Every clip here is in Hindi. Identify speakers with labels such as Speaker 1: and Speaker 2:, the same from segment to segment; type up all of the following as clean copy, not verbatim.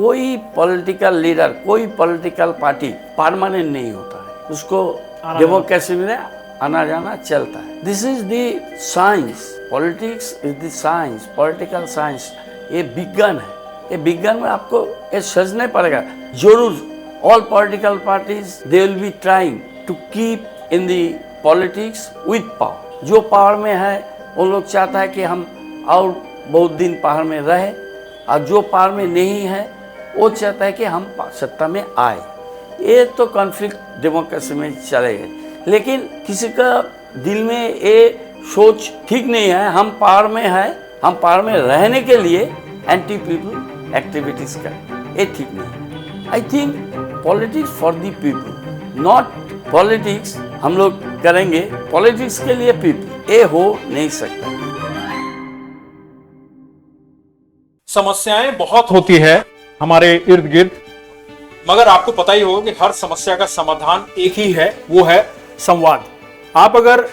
Speaker 1: कोई पॉलिटिकल लीडर, कोई पॉलिटिकल पार्टी परमानेंट नहीं होता है, उसको डेमोक्रेसी में आना जाना चलता है। This is the science, politics is the science, political science. ये विज्ञान है, ये विज्ञान में आपको ये समझना पड़ेगा जरूर। All political parties they will be trying to keep in the politics with power. जो पावर में है वो लोग चाहता है कि हम और बहुत दिन पावर में रहे, और जो पावर में नहीं है वो चाहता है कि हम सत्ता में आए। ये तो कॉन्फ्लिक्ट डेमोक्रेसी में चलेगा, लेकिन किसी का दिल में ये सोच ठीक नहीं है, हम पावर में है, हम पावर में रहने के लिए एंटी पीपल एक्टिविटीज करें, ये ठीक नहीं है। I think politics for the people, not politics हम लोग करेंगे पॉलिटिक्स के लिए पीपल, ये हो नहीं सकता।
Speaker 2: समस्याएं बहुत होती है हमारे इर्द गिर्द, मगर आपको पता ही होगा कि हर समस्या का समाधान एक ही है, वो है संवाद। आप अगर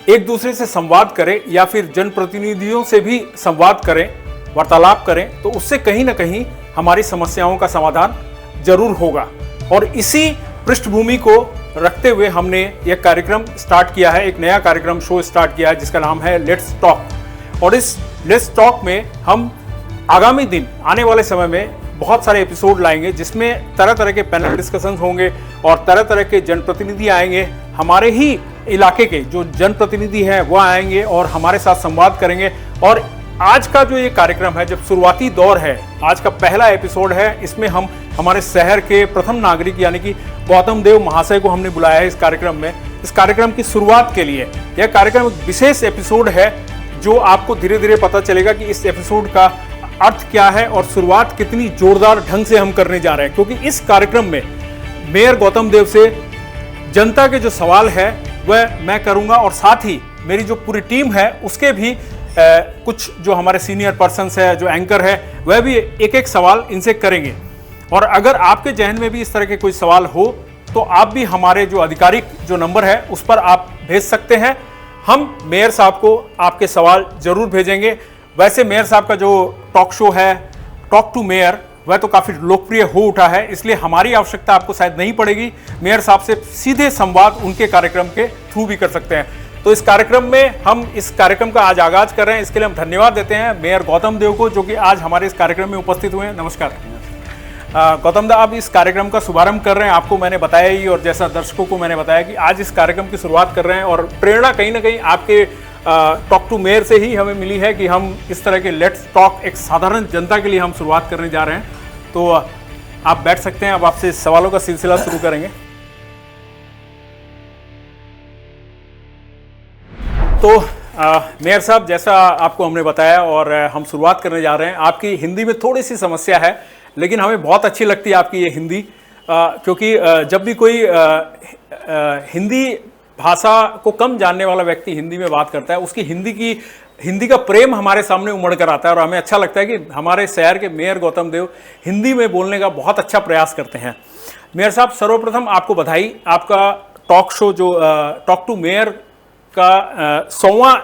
Speaker 2: एक दूसरे से संवाद करें या फिर जनप्रतिनिधियों से भी संवाद करें, वार्तालाप करें, तो उससे कहीं ना कहीं हमारी समस्याओं का समाधान जरूर होगा। और इसी पृष्ठभूमि को रखते हुए हमने यह कार्यक्रम स्टार्ट किया है, एक नया कार्यक्रम शो स्टार्ट किया है जिसका नाम है लेट्स टॉक। और इस लेट्स टॉक में हम आगामी दिन, आने वाले समय में बहुत सारे एपिसोड लाएंगे जिसमें तरह तरह के पैनल डिस्कशंस होंगे और तरह तरह के जनप्रतिनिधि आएंगे। हमारे ही इलाके के जो जनप्रतिनिधि हैं वो आएंगे और हमारे साथ संवाद करेंगे। और आज का जो ये कार्यक्रम है, जब शुरुआती दौर है, आज का पहला एपिसोड है, इसमें हम हमारे शहर के प्रथम नागरिक यानी कि गौतम देव महाशय को हमने बुलाया है इस कार्यक्रम में। इस कार्यक्रम की शुरुआत के लिए यह कार्यक्रम एक विशेष एपिसोड है, जो आपको धीरे धीरे पता चलेगा कि इस एपिसोड का अर्थ क्या है और शुरुआत कितनी जोरदार ढंग से हम करने जा रहे हैं। क्योंकि इस कार्यक्रम में मेयर गौतम देव से जनता के जो सवाल है वह मैं करूंगा, और साथ ही मेरी जो पूरी टीम है उसके भी कुछ जो हमारे सीनियर पर्सन्स है, जो एंकर है, वह भी एक एक सवाल इनसे करेंगे। और अगर आपके जहन में भी इस तरह के कोई सवाल हो तो आप भी हमारे जो आधिकारिक जो नंबर है उस पर आप भेज सकते हैं। हम मेयर साहब को आपके सवाल जरूर भेजेंगे। वैसे मेयर साहब का जो टॉक शो है टॉक टू मेयर, वह तो काफ़ी लोकप्रिय हो उठा है, इसलिए हमारी आवश्यकता आपको शायद नहीं पड़ेगी। मेयर साहब से सीधे संवाद उनके कार्यक्रम के थ्रू भी कर सकते हैं। तो इस कार्यक्रम में हम इस कार्यक्रम का आज आगाज कर रहे हैं, इसके लिए हम धन्यवाद देते हैं मेयर गौतम देव को, जो कि आज हमारे इस कार्यक्रम में उपस्थित हुए हैं। नमस्कार गौतम दा, आप इस कार्यक्रम का शुभारंभ कर रहे हैं। आपको मैंने बताया ही, और जैसा दर्शकों को मैंने बताया कि आज इस कार्यक्रम की शुरुआत कर रहे हैं, और प्रेरणा कहीं ना कहीं आपके टॉक टू मेयर से ही हमें मिली है कि हम इस तरह के लेट्स टॉक एक साधारण जनता के लिए हम शुरुआत करने जा रहे हैं। तो आप बैठ सकते हैं, अब आपसे सवालों का सिलसिला शुरू करेंगे। तो मेयर साहब, जैसा आपको हमने बताया और हम शुरुआत करने जा रहे हैं, आपकी हिंदी में थोड़ी सी समस्या है, लेकिन हमें बहुत अच्छी लगती है आपकी ये हिंदी, क्योंकि जब भी कोई हिंदी भाषा को कम जानने वाला व्यक्ति हिंदी में बात करता है, उसकी हिंदी का प्रेम हमारे सामने उमड़ कर आता है, और हमें अच्छा लगता है कि हमारे शहर के मेयर गौतम देव हिंदी में बोलने का बहुत अच्छा प्रयास करते हैं। मेयर साहब, सर्वप्रथम आपको बधाई। आपका टॉक शो जो टॉक टू मेयर का 100वां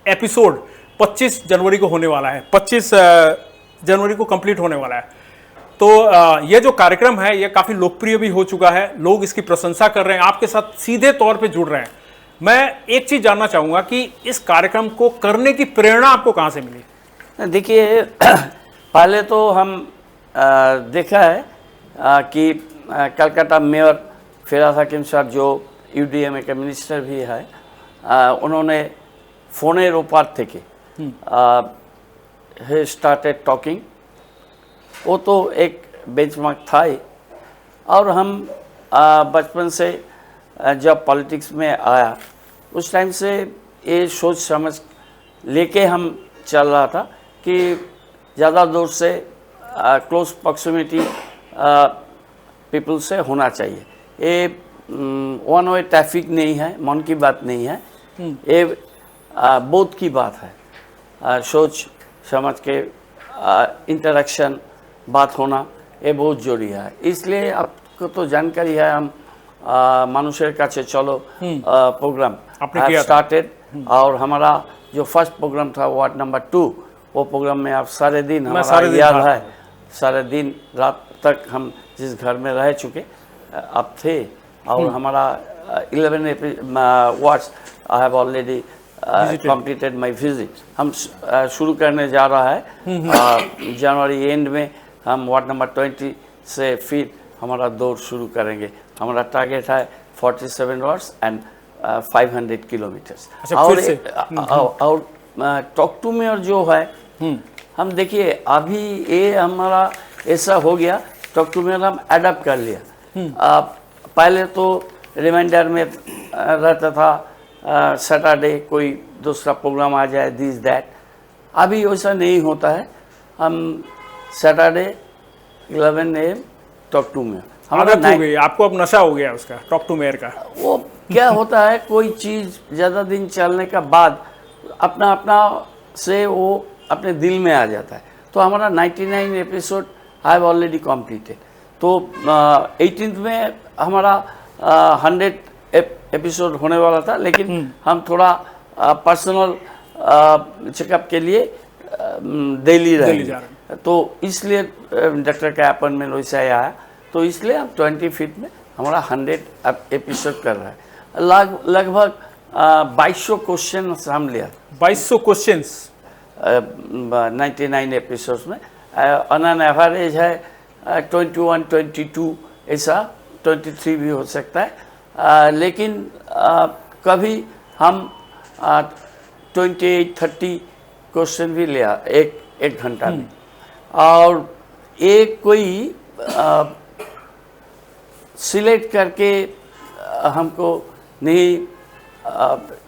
Speaker 2: एपिसोड 25 जनवरी को होने वाला है, 25 जनवरी को कंप्लीट होने वाला है। तो ये जो कार्यक्रम है ये काफ़ी लोकप्रिय भी हो चुका है, लोग इसकी प्रशंसा कर रहे हैं, आपके साथ सीधे तौर पे जुड़ रहे हैं। मैं एक चीज़ जानना चाहूँगा कि इस कार्यक्रम को करने की प्रेरणा आपको कहाँ से मिली?
Speaker 1: देखिए, पहले तो हम देखा है कि कलकत्ता मेयर फिराद हकीम साहब, जो UDMA के मिनिस्टर भी है, उन्होंने फोने रोपार थे he started talking। वो तो एक बेंचमार्क था ही। और हम बचपन से जब पॉलिटिक्स में आया उस टाइम से ये सोच समझ लेके हम चल रहा था कि ज़्यादा दूर से क्लोज प्रॉक्सिमिटी पीपल से होना चाहिए। ये वन वे ट्रैफिक नहीं है, मन की बात नहीं है, ये बोध की बात है। सोच समझ के इंटरेक्शन, बात होना, ये बहुत जरूरी है। इसलिए आपको तो जानकारी है, हम मानुषेर काछे चलो प्रोग्राम स्टार्टेड, और हमारा जो फर्स्ट प्रोग्राम था वार्ड नंबर 2, वो प्रोग्राम में आप सारे दिन हमारा याद है, सारे दिन रात तक हम जिस घर में रह चुके अब थे, और हमारा 11 what's I have already completed my visit। हम शुरू करने जा रहा है जनवरी एंड में। हम वार्ड नंबर 20 से फिर हमारा दौड़ शुरू करेंगे। हमारा टारगेट है 47 वाट्स एंड 500 किलोमीटर्स। और टॉक टू में और जो है हम देखिए अभी ये हमारा ऐसा हो गया, टॉक टू में हम अडॉप्ट कर लिया। पहले तो रिमाइंडर में रहता था सैटरडे कोई दूसरा प्रोग्राम आ जाए, दिस दैट। अभी वैसा नहीं होता है। हम सैटरडे 11 AM टॉक टू में
Speaker 2: हमारा हो गई। आपको अब नशा हो गया उसका, टॉक टू मेयर का।
Speaker 1: वो क्या होता है, कोई चीज़ ज़्यादा दिन चलने का बाद अपना अपना से वो अपने दिल में आ जाता है। तो हमारा 99 episode I have already completed. तो 18th में हमारा 100 एपिसोड होने वाला था, लेकिन हम थोड़ा पर्सनल चेकअप के लिए दिल्ली रहे, तो इसलिए डॉक्टर का अपॉइंटमेंट वैसे आया। तो इसलिए हम 25 में हमारा 100 एपिसोड कर रहा है। लगभग 2200 क्वेश्चन हम लिया।
Speaker 2: 2200 क्वेश्चन
Speaker 1: 99 एपिसोड्स में। ऑन एन एवरेज है 21, 22 ऐसा, 23 भी हो सकता है। लेकिन कभी हम 28, 30 क्वेश्चन भी लिया एक घंटा में। और एक कोई सिलेक्ट करके हमको नहीं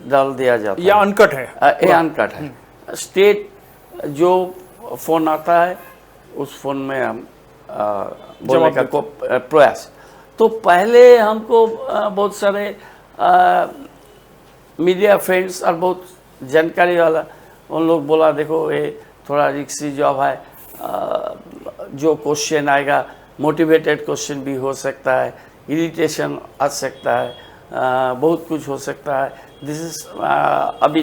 Speaker 1: डाल दिया जाता,
Speaker 2: या अनकट है।
Speaker 1: ये अनकट है। स्टेट जो फ़ोन आता है उस फ़ोन में हम बोलने का प्रयास। तो पहले हमको बहुत सारे मीडिया फ्रेंड्स और बहुत जानकारी वाला उन लोग बोला, देखो ये थोड़ा रिक्सी जॉब है, जो क्वेश्चन आएगा मोटिवेटेड क्वेश्चन भी हो सकता है, इरिटेशन आ सकता है, बहुत कुछ हो सकता है। दिस इज अभी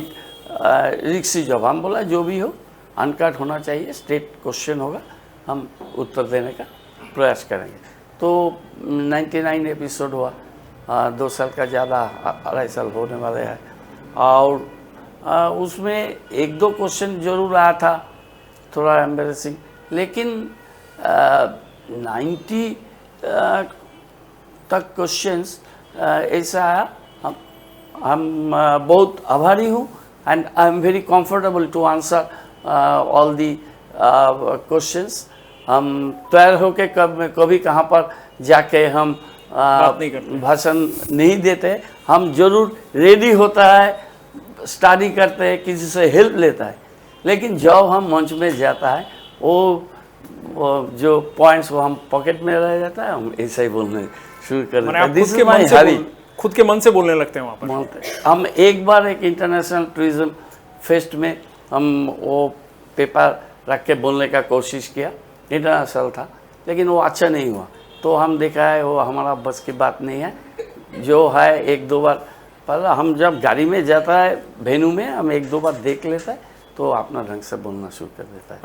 Speaker 1: रिक्सी जॉब। हम बोला जो भी हो अनकट होना चाहिए, स्ट्रेट क्वेश्चन होगा, हम उत्तर देने का प्रयास करेंगे। तो 99 एपिसोड हुआ, 2 साल का ज़्यादा, 2.5 साल होने वाले हैं। और उसमें 1-2 क्वेश्चन जरूर आया था, थोड़ा एम्बेरसिंग, लेकिन 90 तक क्वेश्चंस ऐसा आया। हम बहुत आभारी हूँ and I am very comfortable to answer all the questions. हम तैयार होके कभी कहाँ पर जाके हम भाषण नहीं देते। हम जरूर रेडी होता है, स्टडी करते हैं, किसी से हेल्प लेता है, लेकिन जब हम मंच में जाता है वो जो पॉइंट्स वो हम पॉकेट में रह जाता है, हम ऐसा ही बोलने शुरू कर देते हैं। This is my hobby.
Speaker 2: खुद के मन से बोलने लगते हैं वहाँ पर।
Speaker 1: हम एक बार एक इंटरनेशनल टूरिज्म फेस्ट में हम वो पेपर रख के बोलने का कोशिश किया, इंटरनेशनल था, लेकिन वो अच्छा नहीं हुआ। तो हम देखा है वो हमारा बस की बात नहीं है। जो है 1-2 बार, पर हम जब गाड़ी में जाता है वेन्यू में, हम 1-2 बार देख लेता है तो अपना ढंग से बोलना शुरू कर देता है।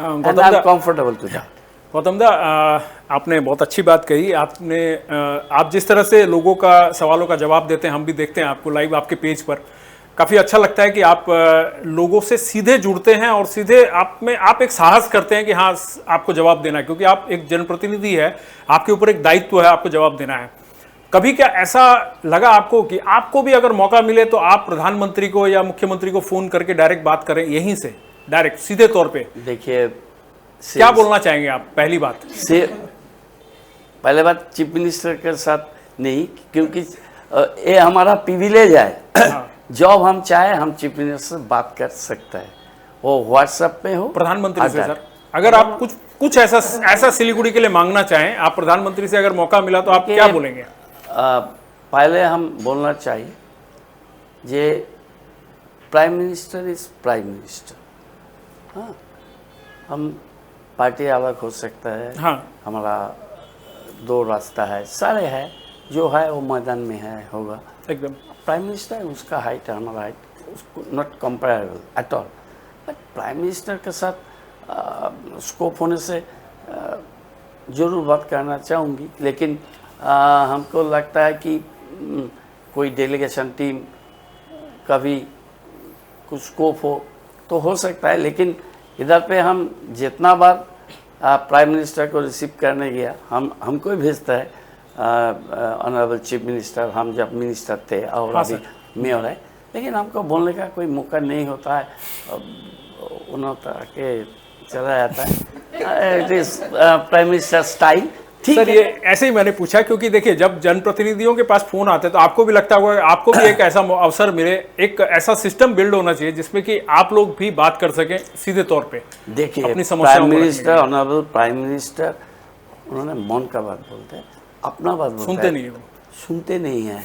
Speaker 1: Comfortable to that.
Speaker 2: गौतम दा, आपने बहुत अच्छी बात कही। आप जिस तरह से लोगों का सवालों का जवाब देते हैं, हम भी देखते हैं आपको लाइव आपके पेज पर, काफ़ी अच्छा लगता है कि आप लोगों से सीधे जुड़ते हैं और सीधे आप एक साहस करते हैं कि हाँ आपको जवाब देना है, क्योंकि आप एक जनप्रतिनिधि है, आपके ऊपर एक दायित्व है, आपको जवाब देना है। कभी क्या ऐसा लगा आपको कि आपको भी अगर मौका मिले तो आप प्रधानमंत्री को या मुख्यमंत्री को फ़ोन करके डायरेक्ट बात करें, यहीं से डायरेक्ट सीधे तौर पे?
Speaker 1: देखिए,
Speaker 2: क्या बोलना चाहेंगे आप? पहली बात चीफ मिनिस्टर के साथ नहीं, क्योंकि ये हमारा प्रिविलेज है। हाँ। जब हम चाहे हम चीफ मिनिस्टर से बात कर सकते हैं, वो व्हाट्सएप पे हो, प्रधानमंत्री से। सर अगर आप कुछ ऐसा सिलीगुड़ी के लिए मांगना चाहें, आप प्रधानमंत्री से अगर मौका मिला तो आप क्या बोलेंगे?
Speaker 1: पहले हम बोलना चाहिए जे prime minister is prime minister. हाँ, हम पार्टी अलग हो सकता है। हाँ। हमारा 2 रास्ता है, सारे है, जो है वो मैदान में है, होगा
Speaker 2: एकदम।
Speaker 1: प्राइम मिनिस्टर है, उसका हाइट है, हमारा हाइट, उसको not comparable at all. But prime minister के साथ स्कोप होने से ज़रूर बात करना चाहूँगी, लेकिन हमको लगता है कि कोई डेलीगेशन टीम कभी कुछ स्कोप हो तो हो सकता है, लेकिन इधर पे हम जितना बार प्राइम मिनिस्टर को रिसीव करने गया, हमको ही भेजता है ऑनरेबल चीफ मिनिस्टर, हम जब मिनिस्टर थे और
Speaker 2: हाँ
Speaker 1: अभी मेयर है, लेकिन हमको बोलने का कोई मौका नहीं होता है, उन्होंने के चला जाता है। It is prime minister style. ठीक
Speaker 2: सर
Speaker 1: है।
Speaker 2: ये ऐसे ही मैंने पूछा क्योंकि देखिए जब जनप्रतिनिधियों के पास फोन आते हैं तो आपको भी लगता होगा आपको भी एक ऐसा अवसर मिले, एक ऐसा सिस्टम बिल्ड होना चाहिए जिसमें कि आप लोग भी बात कर सकें सीधे तौर पे।
Speaker 1: देखिए
Speaker 2: अपनी समस्याओं
Speaker 1: प्राइम
Speaker 2: को
Speaker 1: मिनिस्टर, ऑनरेबल प्राइम मिनिस्टर, उन्होंने मन का बात बोलते हैं, अपना बात बोलते
Speaker 2: सुनते
Speaker 1: हैं,
Speaker 2: नहीं है वो।
Speaker 1: सुनते नहीं है।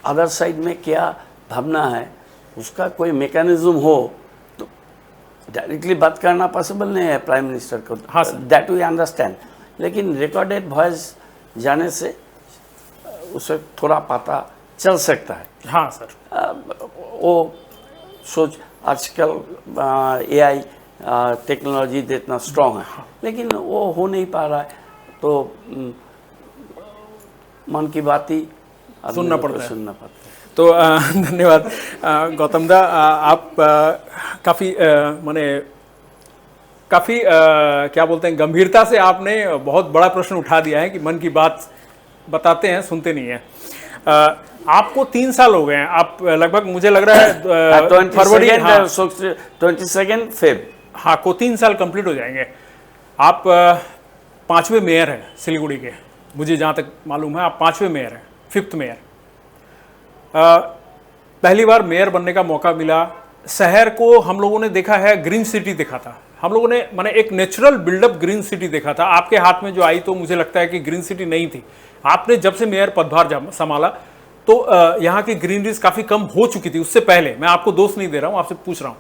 Speaker 1: अदर साइड में क्या भावना है उसका कोई मैकेनिज्म हो तो डायरेक्टली बात करना पॉसिबल नहीं है प्राइम मिनिस्टर को,
Speaker 2: हाँ सर।
Speaker 1: दैट वी अंडरस्टैंड, लेकिन रिकॉर्डेड वॉइस जाने से उसे थोड़ा पता चल सकता है।
Speaker 2: हाँ सर।
Speaker 1: वो सोच आजकल AI टेक्नोलॉजी जितना स्ट्रॉन्ग है, लेकिन वो हो नहीं पा रहा है, तो मन की बात ही आदमी
Speaker 2: सुनना
Speaker 1: को
Speaker 2: पड़ता है।
Speaker 1: सुनना पड़ता है।
Speaker 2: तो धन्यवाद गौतम दा, आप काफ़ी माने काफ़ी क्या बोलते हैं गंभीरता से आपने बहुत बड़ा प्रश्न उठा दिया है कि मन की बात बताते हैं सुनते नहीं हैं। आपको 3 साल हो गए हैं, आप लगभग मुझे लग रहा है फरवरी
Speaker 1: 22 फेब
Speaker 2: हाँ को 3 साल कंप्लीट हो जाएंगे। आप 5वें मेयर हैं सिलीगुड़ी के, मुझे जहाँ तक मालूम है आप 5वें मेयर हैं, 5th मेयर। पहली बार मेयर बनने का मौका मिला, शहर को हम लोगों ने देखा है ग्रीन सिटी देखा था, हम लोगों ने माने एक नेचुरल बिल्डअप ग्रीन सिटी देखा था। आपके हाथ में जो आई तो मुझे लगता है कि ग्रीन सिटी नहीं थी। आपने जब से मेयर पदभार संभाला तो यहाँ की ग्रीनरीज काफ़ी कम हो चुकी थी उससे पहले। मैं आपको दोष नहीं दे रहा हूँ, आपसे पूछ रहा हूँ।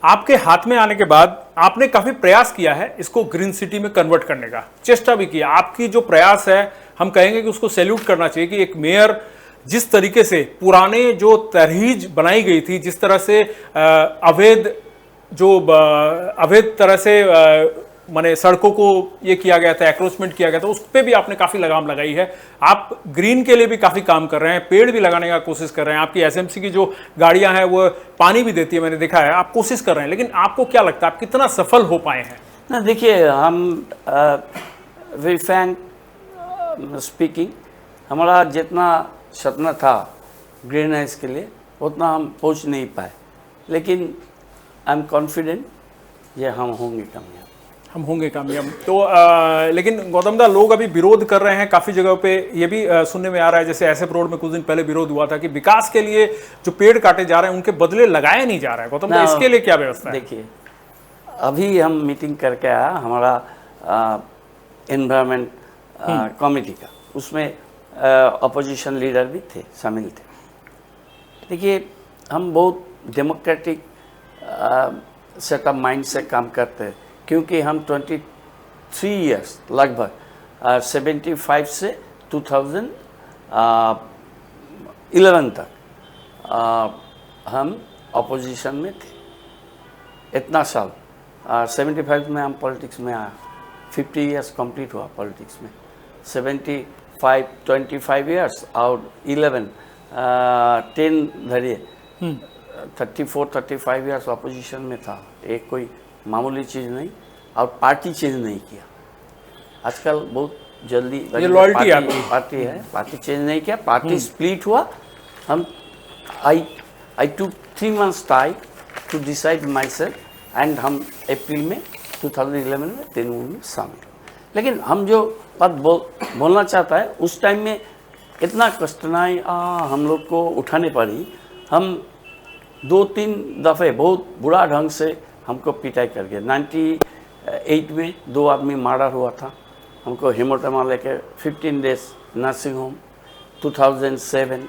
Speaker 2: आपके हाथ में आने के बाद आपने काफ़ी प्रयास किया है इसको ग्रीन सिटी में कन्वर्ट करने का, चेष्टा भी किया। आपकी जो प्रयास है हम कहेंगे कि उसको सैल्यूट करना चाहिए कि एक मेयर जिस तरीके से पुराने जो तरहीज बनाई गई थी, जिस तरह से अवैध तरह से माने सड़कों को ये किया गया था, एक्रोचमेंट किया गया था, उस पर भी आपने काफ़ी लगाम लगाई है। आप ग्रीन के लिए भी काफ़ी काम कर रहे हैं, पेड़ भी लगाने का कोशिश कर रहे हैं। आपकी SMC की जो गाड़ियां हैं वो पानी भी देती है, मैंने देखा है, आप कोशिश कर रहे हैं। लेकिन आपको क्या लगता है आप कितना सफल हो पाए हैं?
Speaker 1: ना देखिए, हम वेरी फ्रैंक स्पीकिंग, हमारा जितना सपना था ग्रीन हाउस के लिए उतना हम पहुंच नहीं पाए, लेकिन आई एम कॉन्फिडेंट ये हम होंगे कामयाब।
Speaker 2: तो लेकिन गौतम दा, लोग अभी विरोध कर रहे हैं काफ़ी जगहों पे, ये भी सुनने में आ रहा है, जैसे SF रोड में कुछ दिन पहले विरोध हुआ था कि विकास के लिए जो पेड़ काटे जा रहे हैं उनके बदले लगाया नहीं जा रहा है। गौतम दा, इसके लिए क्या व्यवस्था है?
Speaker 1: देखिए, अभी हम मीटिंग करके आया हमारा एनवायरमेंट कमेटी का, उसमें अपोजिशन लीडर भी थे, शामिल थे। देखिए, हम बहुत डेमोक्रेटिक सेटअप माइंड से काम करते हैं, क्योंकि हम 23 इयर्स लगभग 75 से 2011 तक हम अपोजिशन में थे। इतना साल 75 में हम पॉलिटिक्स में आया, 50 इयर्स कंप्लीट हुआ पॉलिटिक्स में। 25 इयर्स और 10 धरिए 34-35 इयर्स अपोजिशन में था। एक कोई मामूली चीज़ नहीं, और पार्टी चेंज नहीं किया। आजकल बहुत जल्दी
Speaker 2: ये लॉयल्टी
Speaker 1: पार्टी है, पार्टी चेंज नहीं किया, पार्टी स्प्लिट हुआ। हम I took 3 months time to decide myself, and हम अप्रैल में 2011 में तृणमूल में शामिल। लेकिन हम जो बात बोलना चाहता है, उस टाइम में इतना कष्टनाई हम लोग को उठाने पड़ी। हम 2-3 दफ़े बहुत बुरा ढंग से हमको पिटाई कर गया। 98 में 2 आदमी मर्डर हुआ था, हमको हेमोटोमा लेके 15 डेज नर्सिंग होम। 2007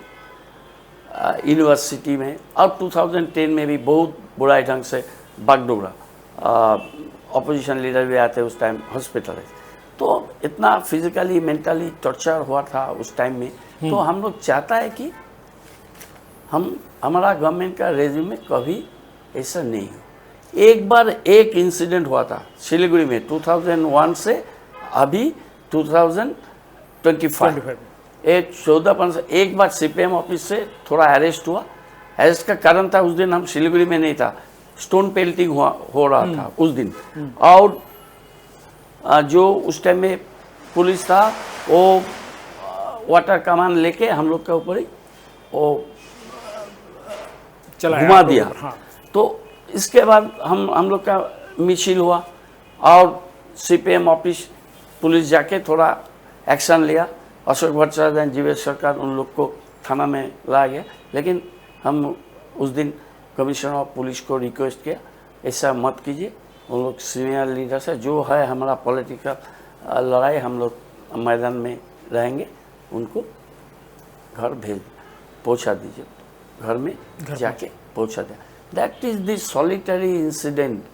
Speaker 1: यूनिवर्सिटी में, और 2010 में भी बहुत बुरा ढंग से बागडोगरा अपोजिशन लीडर भी आते उस टाइम हॉस्पिटल। तो इतना फिजिकली मेंटली टॉर्चर हुआ था उस टाइम में। तो हम लोग चाहता है कि हमारा गवर्नमेंट का रेज्यूमे कभी ऐसा नहीं हो। एक बार एक इंसिडेंट हुआ था सिलीगुड़ी में 2001 से अभी 2025 एक 14-15 एक बार सीपीएम ऑफिस से थोड़ा अरेस्ट हुआ। अरेस्ट का कारण था, उस दिन हम सिलीगुड़ी में नहीं था, स्टोन पेल्टिंग हो रहा था उस दिन। और जो उस टाइम में पुलिस था वो वाटर कमान लेके हम लोग के ऊपर ही वो घुमा दिया।
Speaker 2: हाँ।
Speaker 1: तो इसके बाद हम लोग का मिছিল हुआ और सीपीएम ऑफिस पुलिस जाके थोड़ा एक्शन लिया। अशोक भट्टाचार्य, जीवेश सरकार उन लोग को थाना में ला गया। लेकिन हम उस दिन कमिश्नर ऑफ पुलिस को रिक्वेस्ट किया, ऐसा मत कीजिए, उन लोग सीनियर लीडर से जो है हमारा पॉलिटिकल लड़ाई, हम लोग मैदान में रहेंगे, उनको घर पहुंचा दीजिए, घर में जाके पहुंचा दिया। That is the solitary incident.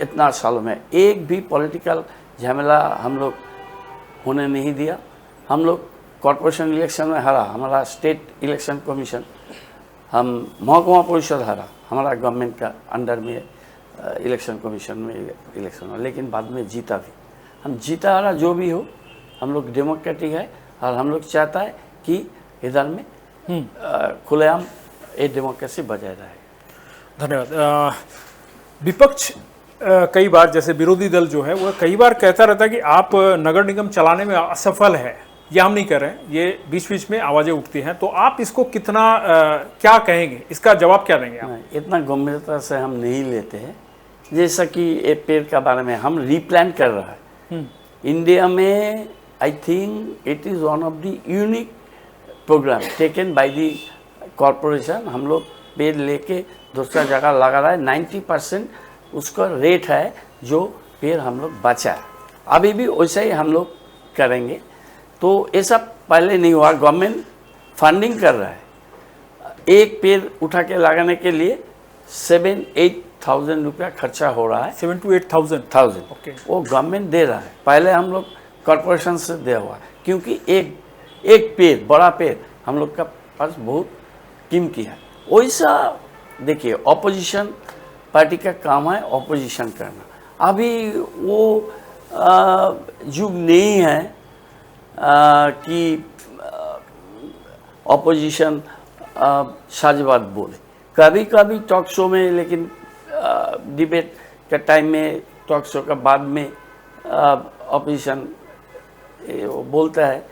Speaker 1: इतना सालों में एक भी पॉलिटिकल झमेला हम लोग होने नहीं दिया। हम लोग कॉरपोरेशन इलेक्शन में हारा, हमारा स्टेट इलेक्शन कमीशन, हम महकुमा परिषद हारा, हमारा गवर्नमेंट का अंडर में इलेक्शन कमीशन में इलेक्शन हुआ, लेकिन बाद में जीता भी। हम जीता हारा जो भी हो, हम लोग डेमोक्रेटिक है और हम लोग चाहता है कि इधर में खुलेआम ये डेमोक्रेसी बजाय रहे।
Speaker 2: धन्यवाद। विपक्ष कई बार, जैसे विरोधी दल जो है वो कई बार कहता रहता है कि आप नगर निगम चलाने में असफल है, ये हम नहीं कर रहे हैं, ये बीच बीच में आवाज़ें उठती हैं, तो आप इसको कितना क्या कहेंगे, इसका जवाब क्या देंगे आप?
Speaker 1: इतना गंभीरता से हम नहीं लेते हैं। जैसा कि ये पेड़ का बारे में हम रीप्लांट कर रहा है इंडिया में। I think it is one of the unique program taken by the corporation. हम लोग पेड़ लेके दूसरा जगह लगा रहा है। 90% उसका रेट है जो पेड़ हम लोग बचा है। अभी भी वैसे ही हम लोग करेंगे। तो ऐसा पहले नहीं हुआ। गवर्नमेंट फंडिंग कर रहा है। एक पेड़ उठा के लगाने के लिए 7-8,000 रुपया खर्चा हो रहा है।
Speaker 2: 7 to 8,000
Speaker 1: ओके, वो गवर्नमेंट दे रहा है। पहले हम लोग कॉरपोरेशन से दिया हुआ है, क्योंकि एक पेड़, बड़ा पेड़ हम लोग का पास बहुत कीमती है। वैसा देखिए, ऑपोजिशन पार्टी का काम है ऑपोजिशन करना। अभी वो युग नहीं है कि ऑपोजिशन साझेदार बोले। कभी कभी टॉक शो में, लेकिन डिबेट के टाइम में, टॉक शो के बाद में ऑपोजिशन वो बोलता है,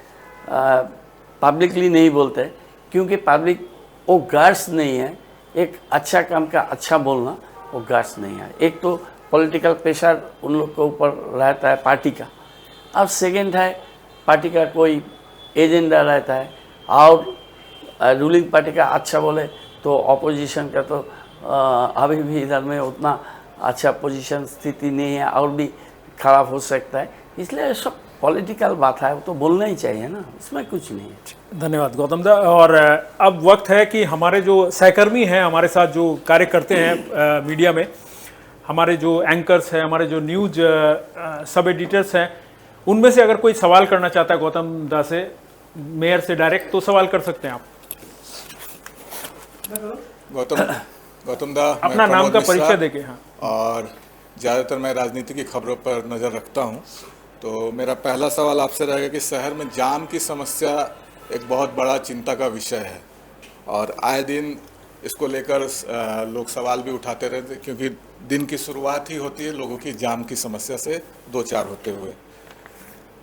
Speaker 1: पब्लिकली नहीं बोलता है, क्योंकि पब्लिक वो गार्ड्स नहीं है। एक अच्छा काम का अच्छा बोलना वो गार्ड्स नहीं है। एक तो पॉलिटिकल प्रेशर उन लोग के ऊपर रहता है पार्टी का, अब सेकंड है पार्टी का कोई एजेंडा रहता है, और रूलिंग पार्टी का अच्छा बोले तो ऑपोजिशन का तो अभी भी इधर में उतना अच्छा पोजीशन स्थिति नहीं है, और भी खराब हो सकता है। इसलिए सब पॉलिटिकल बात है, वो तो बोलना ही चाहिए ना, इसमें कुछ नहीं है।
Speaker 2: धन्यवाद गौतम दा। और अब वक्त है कि हमारे जो सहकर्मी हैं, हमारे साथ जो कार्य करते हैं मीडिया में, हमारे जो एंकर्स हैं, हमारे जो न्यूज सब एडिटर्स हैं, उनमें से अगर कोई सवाल करना चाहता है गौतम दा से, मेयर से डायरेक्ट, तो सवाल कर सकते हैं आप।
Speaker 3: गौतम दा,
Speaker 2: अपना नाम का परिचय देके। हाँ,
Speaker 3: और ज़्यादातर मैं राजनीति की खबरों पर नज़र रखता हूँ। तो मेरा पहला सवाल आपसे रहेगा कि शहर में जाम की समस्या एक बहुत बड़ा चिंता का विषय है, और आए दिन इसको लेकर लोग सवाल भी उठाते रहते, क्योंकि दिन की शुरुआत ही होती है लोगों की जाम की समस्या से दो चार होते हुए।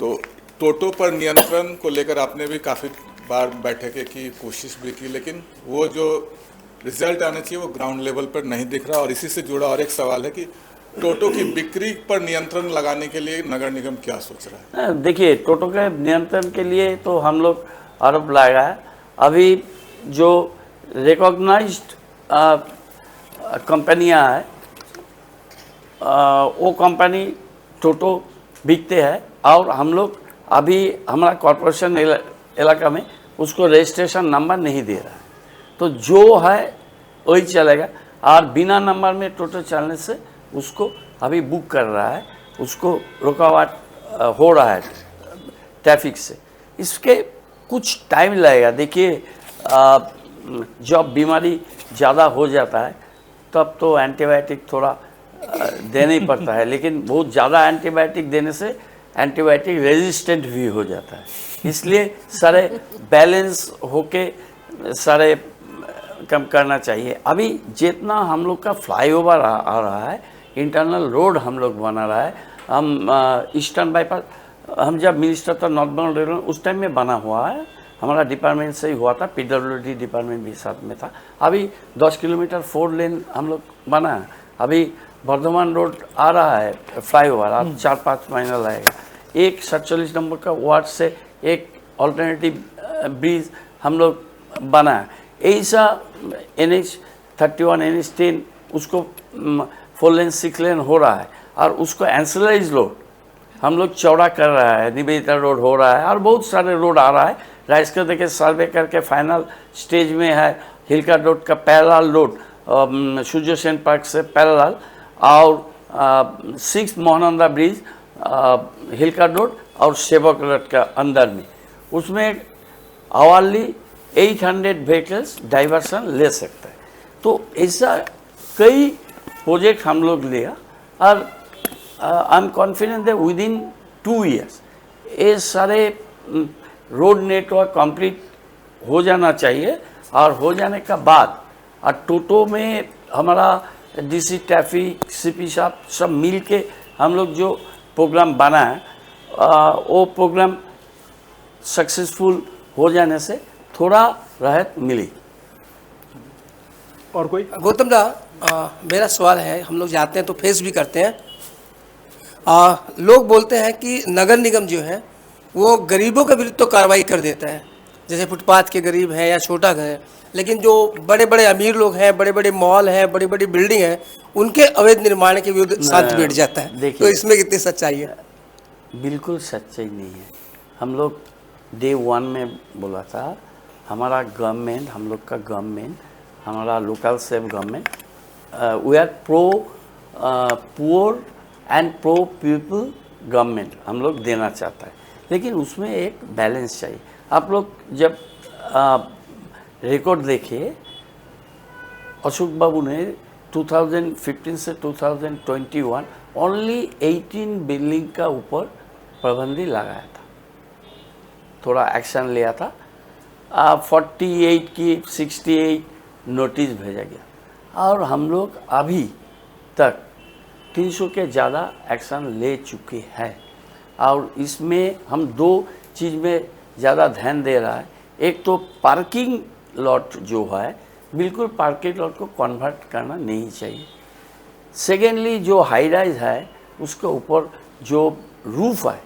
Speaker 3: तो टोटो पर नियंत्रण को लेकर आपने भी काफ़ी बार बैठकें की, कोशिश भी की, लेकिन वो जो रिजल्ट आना चाहिए वो ग्राउंड लेवल पर नहीं दिख रहा। और इसी से जुड़ा और एक सवाल है कि टोटो की बिक्री पर नियंत्रण लगाने के लिए नगर निगम क्या सोच रहा है?
Speaker 1: देखिए, टोटो के नियंत्रण के लिए तो हम लोग आरोप लगाया है। अभी जो रिकॉग्नाइज्ड कंपनियां हैं, वो कंपनी टोटो बिकते हैं, और हम लोग अभी हमारा कॉरपोरेशन इलाका में उसको रजिस्ट्रेशन नंबर नहीं दे रहा है। तो जो है वही चलेगा, और बिना नंबर में टोटो चलने से उसको अभी बुक कर रहा है, उसको रुकावट हो रहा है ट्रैफिक से। इसके कुछ टाइम लगेगा। देखिए, जब बीमारी ज़्यादा हो जाता है तब तो एंटीबायोटिक थोड़ा देना ही पड़ता है, लेकिन बहुत ज़्यादा एंटीबायोटिक देने से एंटीबायोटिक रेजिस्टेंट भी हो जाता है। इसलिए सारे बैलेंस होके सारे कम करना चाहिए। अभी जितना हम लोग का फ्लाईओवर आ रहा है, इंटरनल रोड हम लोग बना रहा है, हम ईस्टर्न बाईपास, हम जब मिनिस्टर था नॉर्थ बंगाल रेलवे उस टाइम में बना हुआ है, हमारा डिपार्टमेंट से ही हुआ था, पीडब्ल्यूडी डिपार्टमेंट भी साथ में था। अभी 10 किलोमीटर 4 लेन हम लोग बना है। अभी बर्धमान रोड आ रहा है फ्लाईओवर, अब 4-5 महीना लगेगा। एक 47 नंबर का वार्ड से एक ऑल्टरनेटिव ब्रिज हम लोग बना है। ऐसा NH31 NH10 उसको 4 लेन 6 लेन हो रहा है, और उसको एंसिलरीज रोड हम लोग चौड़ा कर रहा है, निवेदिता रोड हो रहा है, और बहुत सारे रोड आ रहा है। राइस का देखिए सर्वे करके फाइनल स्टेज में है। हिलका रोड का parallel road Surya Sen park से पैरेलल, और 6 मोहनंदा ब्रिज हिलका रोड और सेवक रोड का अंदर में, उसमें आवरली 800 व्हीकल्स डाइवर्सन ले सकते हैं। तो ऐसा कई प्रोजेक्ट हम लोग लिया, और I am confident that with in 2 years ये सारे रोड नेटवर्क कंप्लीट हो जाना चाहिए। और हो जाने का बाद और टोटो में हमारा DC ट्रैफिक CP साहब सब मिल के हम लोग जो प्रोग्राम बना है, वो प्रोग्राम सक्सेसफुल हो जाने से थोड़ा राहत मिली।
Speaker 2: और कोई?
Speaker 4: गौतम दा, मेरा सवाल है, हम लोग जाते हैं तो फेस भी करते हैं, लोग बोलते हैं कि नगर निगम जो है वो गरीबों के विरुद्ध तो कार्रवाई कर देता है, जैसे फुटपाथ के गरीब हैं या छोटा घर है, लेकिन जो बड़े बड़े अमीर लोग हैं, बड़े बड़े मॉल हैं, बड़ी बड़ी बिल्डिंग है, उनके अवैध निर्माण के विरुद्ध साथ बैठ जाता है। तो इसमें कितनी सच्चाई है?
Speaker 1: बिल्कुल सच्चाई नहीं है। हम लोग Day 1 में बोला था, हमारा गवर्नमेंट, हम लोग का गवर्नमेंट, हमारा local self government, we are pro poor and pro people government हम लोग देना चाहता है, लेकिन उसमें एक बैलेंस चाहिए। आप लोग जब रिकॉर्ड देखिए, अशोक बाबू ने 2015 से 2021 ओनली 18 बिल्डिंग का ऊपर पाबंदी लगाया था, थोड़ा एक्शन लिया था। 48 की 68 नोटिस भेजा गया, और हम लोग अभी तक 300 के ज़्यादा एक्शन ले चुके हैं। और इसमें हम 2 चीज़ में ज़्यादा ध्यान दे रहा है। एक तो पार्किंग लॉट जो है, बिल्कुल पार्किंग लॉट को कन्वर्ट करना नहीं चाहिए। सेकेंडली, जो हाई राइज है उसके ऊपर जो रूफ है,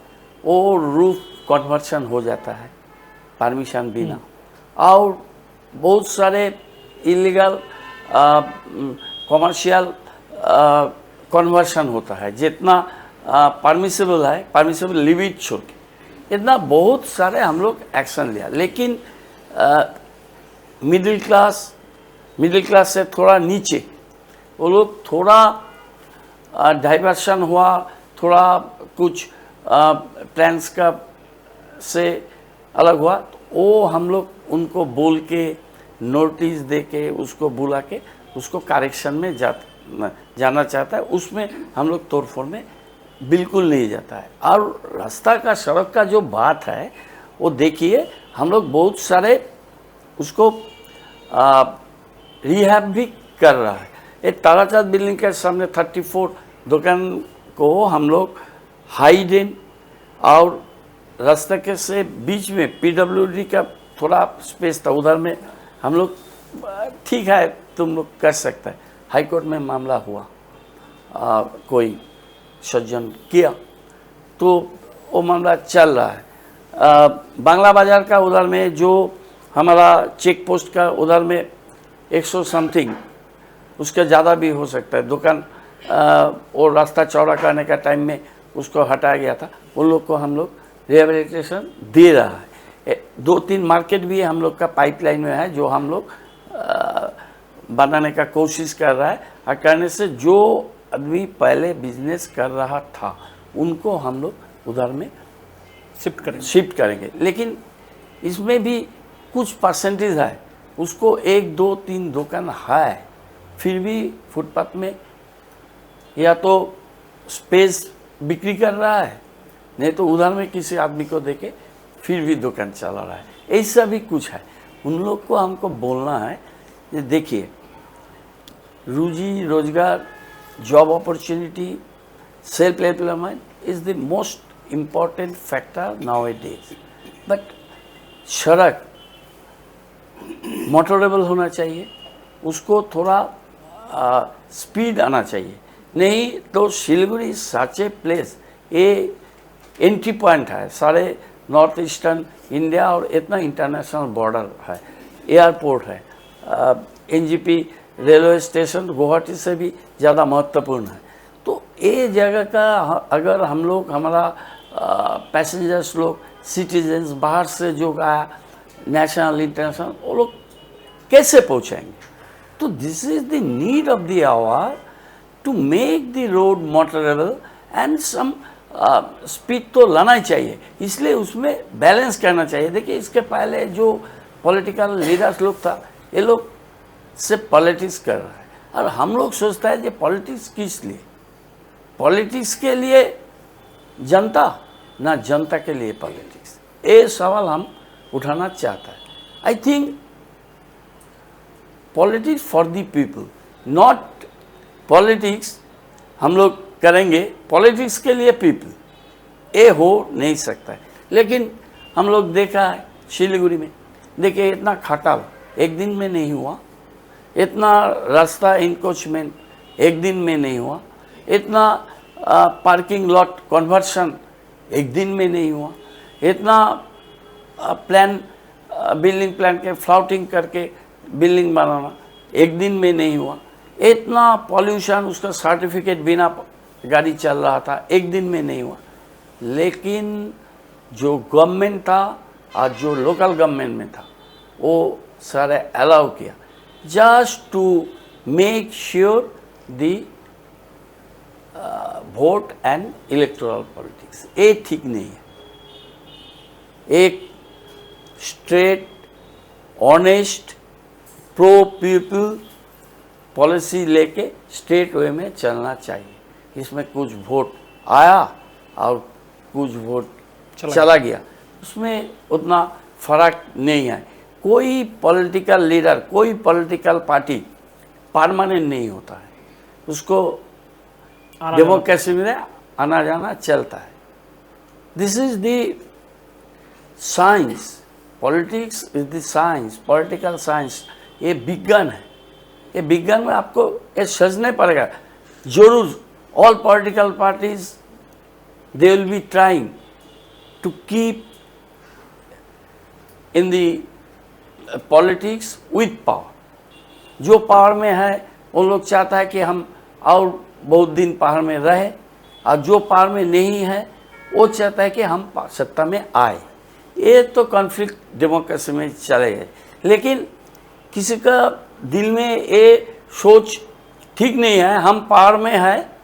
Speaker 1: वो रूफ कन्वर्शन हो जाता है परमिशन बिना, और बहुत सारे इलीगल कमर्शियल कन्वर्शन होता है। जितना परमिसेबल है, परमिसेबल लिमिट छोड़ के, इतना बहुत सारे हम लोग एक्शन लिया। लेकिन मिडिल क्लास से थोड़ा नीचे वो लोग थोड़ा डाइवर्शन हुआ, थोड़ा कुछ प्लान्स का से अलग हुआ, तो वो हम लोग उनको बोल के, नोटिस दे के, उसको बुला के उसको करेक्शन में जाना चाहता है। उसमें हम लोग तोड़फोड़ में बिल्कुल नहीं जाता है। और रास्ता का, सड़क का जो बात है, वो देखिए हम लोग बहुत सारे उसको रिहैब भी कर रहा है। एक ताराचंद बिल्डिंग के सामने 34 दुकान को हम लोग हाइडेन, और रास्ते के से बीच में PWD का थोड़ा स्पेस था, उधर में हम लोग ठीक है तुम लोग कर सकते हैं। हाई कोर्ट में मामला हुआ, कोई सज्जन किया, तो वो मामला चल रहा है। बांग्ला बाजार का उधर में जो हमारा चेक पोस्ट का उधर में 100 समथिंग, उसके ज़्यादा भी हो सकता है दुकान, और रास्ता चौड़ा करने का टाइम में उसको हटाया गया था। उन लोग को हम लोग रिहेबिलिटेशन दे रहा है। 2-3 मार्केट भी हम लोग का पाइपलाइन में है, जो हम लोग बनाने का कोशिश कर रहा है। और करने से जो आदमी पहले बिजनेस कर रहा था उनको हम लोग उधर में शिफ्ट करेंगे। लेकिन इसमें भी कुछ परसेंटेज है, उसको 1, 2, 3 दुकान है, फिर भी फुटपाथ में या तो स्पेस बिक्री कर रहा है, नहीं तो उधर में किसी आदमी को देके फिर भी दुकान चला रहा है। ऐसा भी कुछ है। उन लोग को हमको बोलना है कि देखिए, रोजी रोजगार, job opportunity, self employment is the most important factor now A days. But सड़क मोटरेबल होना चाहिए, उसको थोड़ा स्पीड आना चाहिए, नहीं तो सिलीगुड़ी सच ए प्लेस, ये एंट्री पॉइंट है सारे नॉर्थ ईस्टर्न इंडिया और इतना इंटरनेशनल बॉर्डर है, एयरपोर्ट है, एनजीपी रेलवे स्टेशन गुवाहाटी से भी ज़्यादा महत्वपूर्ण है। तो ये जगह का अगर हम लोग, हमारा पैसेंजर्स लोग, सिटीजन्स बाहर से जो आया, नेशनल इंटरनेशनल, वो लोग कैसे पहुँचेंगे? तो this is the need of the hour to make the road motorable and some speed तो लाना ही चाहिए, इसलिए उसमें बैलेंस करना चाहिए। देखिए, इसके पहले जो पॉलिटिकल लीडर्स लोग था, ये लोग से पॉलिटिक्स कर रहा है, और हम लोग सोचता है कि पॉलिटिक्स किस लिए? पॉलिटिक्स के लिए जनता, ना जनता के लिए पॉलिटिक्स? ये सवाल हम उठाना चाहता है। I think politics for the people, not politics हम लोग करेंगे पॉलिटिक्स के लिए पीपल, ये हो नहीं सकता है। लेकिन हम लोग देखा है सिलीगुड़ी में, देखिए इतना खटाल एक दिन में नहीं हुआ, इतना रास्ता इंक्रोचमेंट एक दिन में नहीं हुआ, इतना पार्किंग लॉट कन्वर्शन एक दिन में नहीं हुआ, इतना प्लान बिल्डिंग प्लान के फ्लाउटिंग करके बिल्डिंग बनाना एक दिन में नहीं हुआ, इतना पॉल्यूशन, उसका सर्टिफिकेट बिना गाड़ी चल रहा था, एक दिन में नहीं हुआ। लेकिन जो गवर्नमेंट था और जो लोकल गवर्नमेंट में था, वो सारे अलाउ किया, just to make sure the vote and electoral politics. ये ठीक नहीं है। एक straight, honest, pro people policy लेके स्टेट वे में चलना चाहिए। इसमें कुछ वोट आया और कुछ वोट चला गया, उसमें उतना फर्क नहीं है। कोई पॉलिटिकल लीडर, कोई पॉलिटिकल पार्टी परमानेंट नहीं होता है, उसको डेमोक्रेसी में आना जाना चलता है। This is the science, politics is the science, political science. ये विज्ञान है। ये विज्ञान में आपको ये समझना पड़ेगा जरूर। All political parties they will be trying to keep in the politics with power. जो पावर में है उन लोग चाहता है कि हम और बहुत दिन पावर में रहे, और जो पावर में नहीं है वो चाहता है कि हम सत्ता में आए। ये तो कॉन्फ्लिक्ट डेमोक्रेसी में चले गए। लेकिन किसी का दिल में ये सोच ठीक नहीं है, हम पावर में है,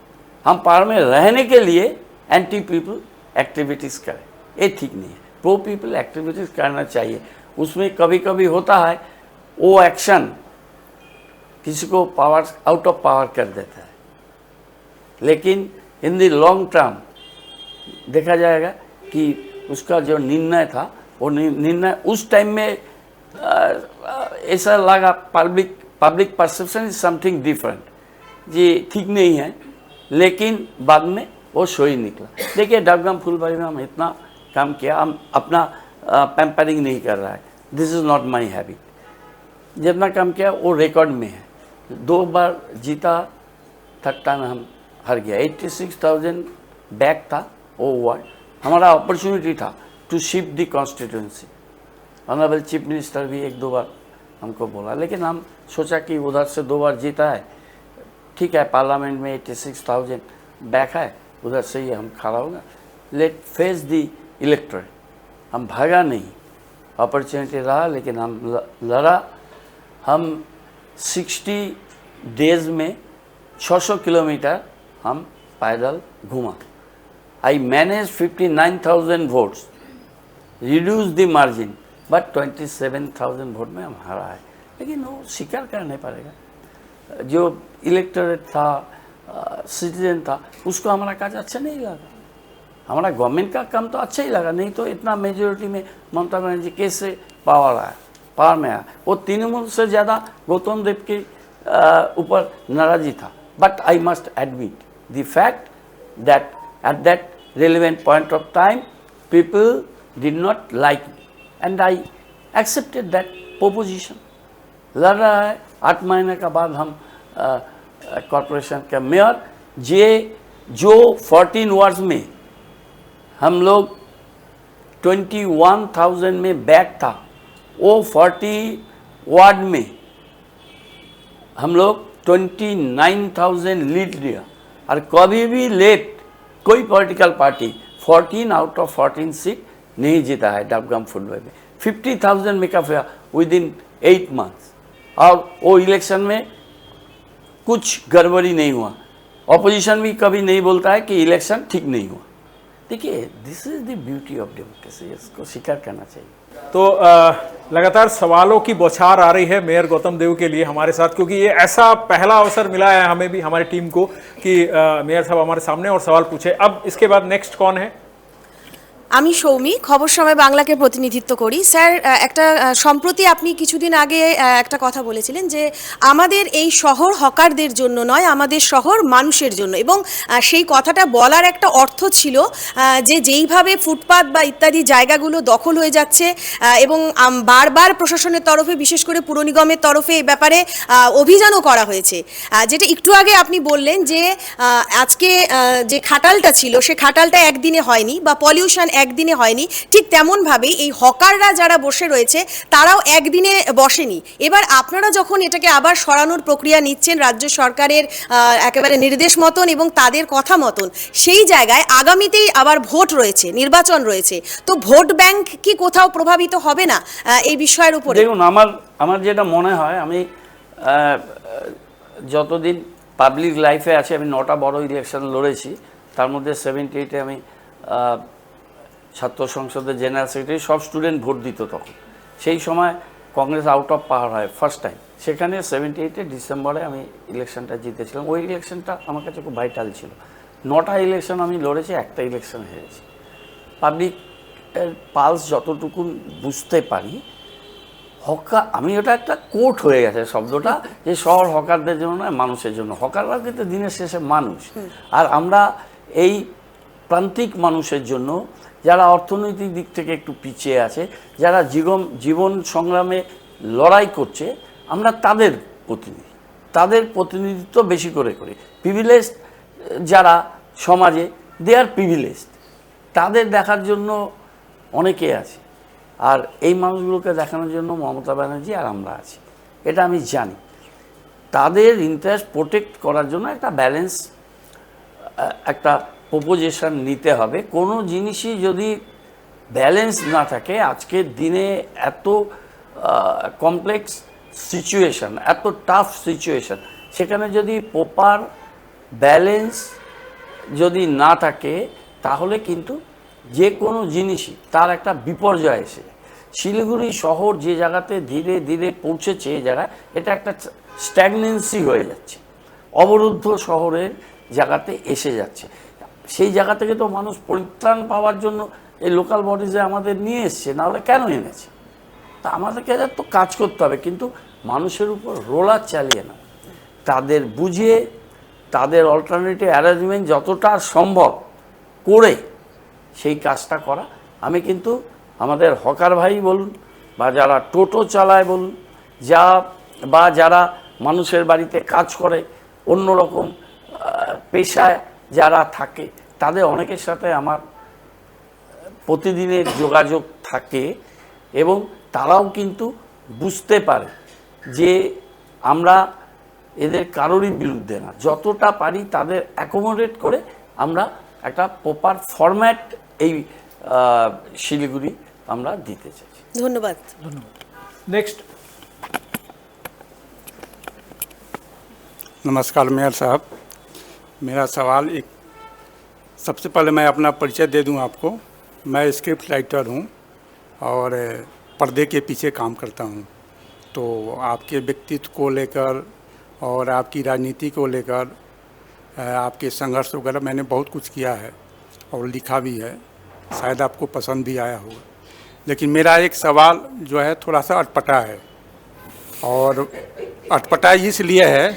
Speaker 1: हम पावर में रहने के लिए एंटी पीपल एक्टिविटीज़ करें, ये ठीक नहीं है। प्रो पीपल एक्टिविटीज़ करना चाहिए। उसमें कभी कभी होता है वो एक्शन किसी को पावर, आउट ऑफ पावर कर देता है, लेकिन इन द लॉन्ग टर्म देखा जाएगा कि उसका जो निर्णय था, वो निर्णय उस टाइम में ऐसा लगा, public perception is something different, ये ठीक नहीं है, लेकिन बाद में वो सही निकला। देखिए, डबगम फुलबाड़ी में हम इतना काम किया, हम अपना पैम्परिंग नहीं कर रहा है, this is not my habit. जितना काम किया वो रिकॉर्ड में है। 2 बार जीता, थट्टा में हम हार गया। 86,000 बैक था वो वार्ड। हमारा अपॉर्चुनिटी था to shift the constituency. Honourable chief minister भी 1-2 बार हमको बोला, लेकिन हम सोचा कि उधर से 2 बार जीता है, ठीक है, पार्लियामेंट में 86,000 बैक है, उधर से ही हम खड़ा होगा, लेट फेस दी इलेक्टोरेट। हम भागा नहीं, अपॉर्चुनिटी रहा, लेकिन हम लड़ा। हम 60 डेज में 600 किलोमीटर हम पैदल घूमा। I manage 59,000 votes, reduce the margin, but 27,000 vote में हम हारा है। लेकिन वो स्वीकार करने पड़ेगा। जो इलेक्टोरेट था, सिटीजन था, उसको हमारा काज अच्छा नहीं लगा। हमारा गवर्नमेंट का काम तो अच्छा ही लगा, नहीं तो इतना मेजोरिटी में ममता बनर्जी कैसे पावर में आया। वो तृणमूल से ज़्यादा गौतम देव के ऊपर नाराजी था। But I must admit the fact that at that relevant point of time people did not like me and I accepted that proposition। लड़ रहा है 8 महीने का बाद हम कॉरपोरेशन के मेयर जो 14 वार्ड्स में हम लोग 21,000 में बैक था, वो 40 वार्ड में हम लोग 29,000 लीड लिया। और कभी भी लेट कोई political party 14 out of 14 seat नहीं जीता है डबगम फुटबॉल में। 50,000 मेकअप हुआ विद इन 8 मंथ्स। और वो इलेक्शन में कुछ गड़बड़ी नहीं हुआ। ऑपोजिशन भी कभी नहीं बोलता है कि इलेक्शन ठीक नहीं हुआ। देखिए, this is the beauty of democracy, इसको स्वीकार करना चाहिए।
Speaker 2: तो लगातार सवालों की बौछार आ रही है मेयर गौतम देव के लिए हमारे साथ, क्योंकि ये ऐसा पहला अवसर मिला है हमें भी, हमारी टीम को, कि मेयर साहब हमारे सामने और सवाल पूछे। अब इसके बाद नेक्स्ट कौन है?
Speaker 5: আমি সৌমি, খবর সময় বাংলাকে প্রতিনিধিত্ব করি। স্যার, একটা সম্প্রতি আপনি কিছুদিন আগে একটা কথা বলেছিলেন যে আমাদের এই শহর হকারদের জন্য নয়, আমাদের শহর মানুষের জন্য, এবং সেই কথাটা বলার একটা অর্থ ছিল যে যেইভাবে ফুটপাত বা ইত্যাদি জায়গাগুলো দখল হয়ে যাচ্ছে এবং বারবার প্রশাসনের তরফে, বিশেষ করে পুর নিগমের তরফে এই ব্যাপারে অভিযানও করা হয়েছে। যেটা একটু আগে আপনি বললেন যে আজকে যে খাটালটা ছিল সে খাটালটা একদিনে হয়নি বা পলিউশন একদিনে হয়নি, ঠিক তেমনভাবেই এই হকাররা যারা বসে রয়েছে তারাও একদিনে বসেনি। এবার আপনারা যখন এটাকে আবার সরানোর প্রক্রিয়া নিচ্ছেন রাজ্য সরকারের একেবারে নির্দেশ মতন এবং তাদের কথা মতন, সেই জায়গায় আগামীতেই আবার ভোট রয়েছে, নির্বাচন রয়েছে, তো ভোট ব্যাংক কি কোথাও প্রভাবিত হবে না এই বিষয়ের উপরে?
Speaker 1: দেখুন, আমার যেটা মনে হয়, আমি যতদিন পাবলিক লাইফে আছি, আমি 9টা বড় ইলেকশন লড়েছি। তার মধ্যে 78-এ আমি ছাত্র সংসদের জেনারেল সেক্রেটারি, সব স্টুডেন্ট ভোট দিত তখন। সেই সময় কংগ্রেস আউট অফ পাওয়ার হয় ফার্স্ট টাইম। সেখানে 78-এ ডিসেম্বরে আমি ইলেকশনটা জিতেছিলাম। ওই ইলেকশনটা আমার কাছে খুব ভাইটাল ছিল। 9টা ইলেকশন আমি লড়েছি, একটা ইলেকশন হেরেছি। পাবলিক পালস যতটুকু বুঝতে পারি, হকার, আমি ওটা একটা কোট হয়ে গেছে শব্দটা, যে শহর হকারদের জন্য নয়, মানুষের জন্য। হকাররা কিন্তু দিনের শেষে মানুষ। আর আমরা এই প্রান্তিক মানুষের জন্য, যারা অর্থনৈতিক দিক থেকে একটু পিছিয়ে আছে, যারা জীবন সংগ্রামে লড়াই করছে, আমরা তাদের প্রতিনিধিত্ব বেশি করে করি। প্রিভিলেজ যারা সমাজে, দে আর প্রিভিলেজ, তাদের দেখার জন্য অনেকে আছে। আর এই মানুষগুলোকে দেখানোর জন্য মমতা ব্যানার্জি আর আমরা আছি, এটা আমি জানি। তাদের ইন্টারেস্ট প্রোটেক্ট করার জন্য একটা ব্যালেন্স, একটা প্রপোজিশন নিতে হবে। কোনো জিনিসই যদি ব্যালেন্স না থাকে, আজকের দিনে এত কমপ্লেক্স সিচুয়েশন, এত টাফ সিচুয়েশন, সেখানে যদি প্রপার ব্যালেন্স যদি না থাকে, তাহলে কিন্তু যে কোনো জিনিসই তার একটা বিপর্যয় এসে যায়। শিলিগুড়ি শহর যে জায়গাতে ধীরে ধীরে পৌঁছেছে, এই জায়গায় এটা একটা স্ট্যাগনেন্সি হয়ে যাচ্ছে, অবরুদ্ধ শহরের জায়গাতে এসে যাচ্ছে। সেই জায়গা থেকে তো মানুষ পরিত্রাণ পাওয়ার জন্য এই লোকাল বডিজে আমাদের নিয়ে এসছে, নাহলে কেন এনেছে? তা আমাদেরকে তো কাজ করতে হবে, কিন্তু মানুষের উপর রোলার চালিয়ে না, তাদের বুঝিয়ে, তাদের অল্টারনেটিভ অ্যারেঞ্জমেন্ট যতটা সম্ভব করে সেই কাজটা করা। আমি কিন্তু আমাদের হকার ভাই বলুন, বা যারা টোটো চালায় বলুন, বা যারা মানুষের বাড়িতে কাজ করে, অন্যরকম পেশায় যারা থাকে, তাদের অনেকের সাথে আমার প্রতিদিনের যোগাযোগ থাকে, এবং তারাও কিন্তু বুঝতে পারে যে আমরা এদের কারোরই বিরুদ্ধে না। যতটা পারি তাদের অ্যাকোমোডেট করে আমরা একটা প্রপার ফরম্যাট এই শিলিগুড়ি আমরা দিতে চাই।
Speaker 5: ধন্যবাদ।
Speaker 2: नेक्स्ट।
Speaker 6: नमस्कार मेयर साहब, मेरा सवाल एक, सबसे पहले मैं अपना परिचय दे दूं आपको। मैं स्क्रिप्ट राइटर हूं और पर्दे के पीछे काम करता हूं। तो आपके व्यक्तित्व को लेकर और आपकी राजनीति को लेकर आपके संघर्ष वगैरह मैंने बहुत कुछ किया है और लिखा भी है, शायद आपको पसंद भी आया होगा। लेकिन मेरा एक सवाल जो है थोड़ा सा अटपटा है, और अटपटा इसलिए है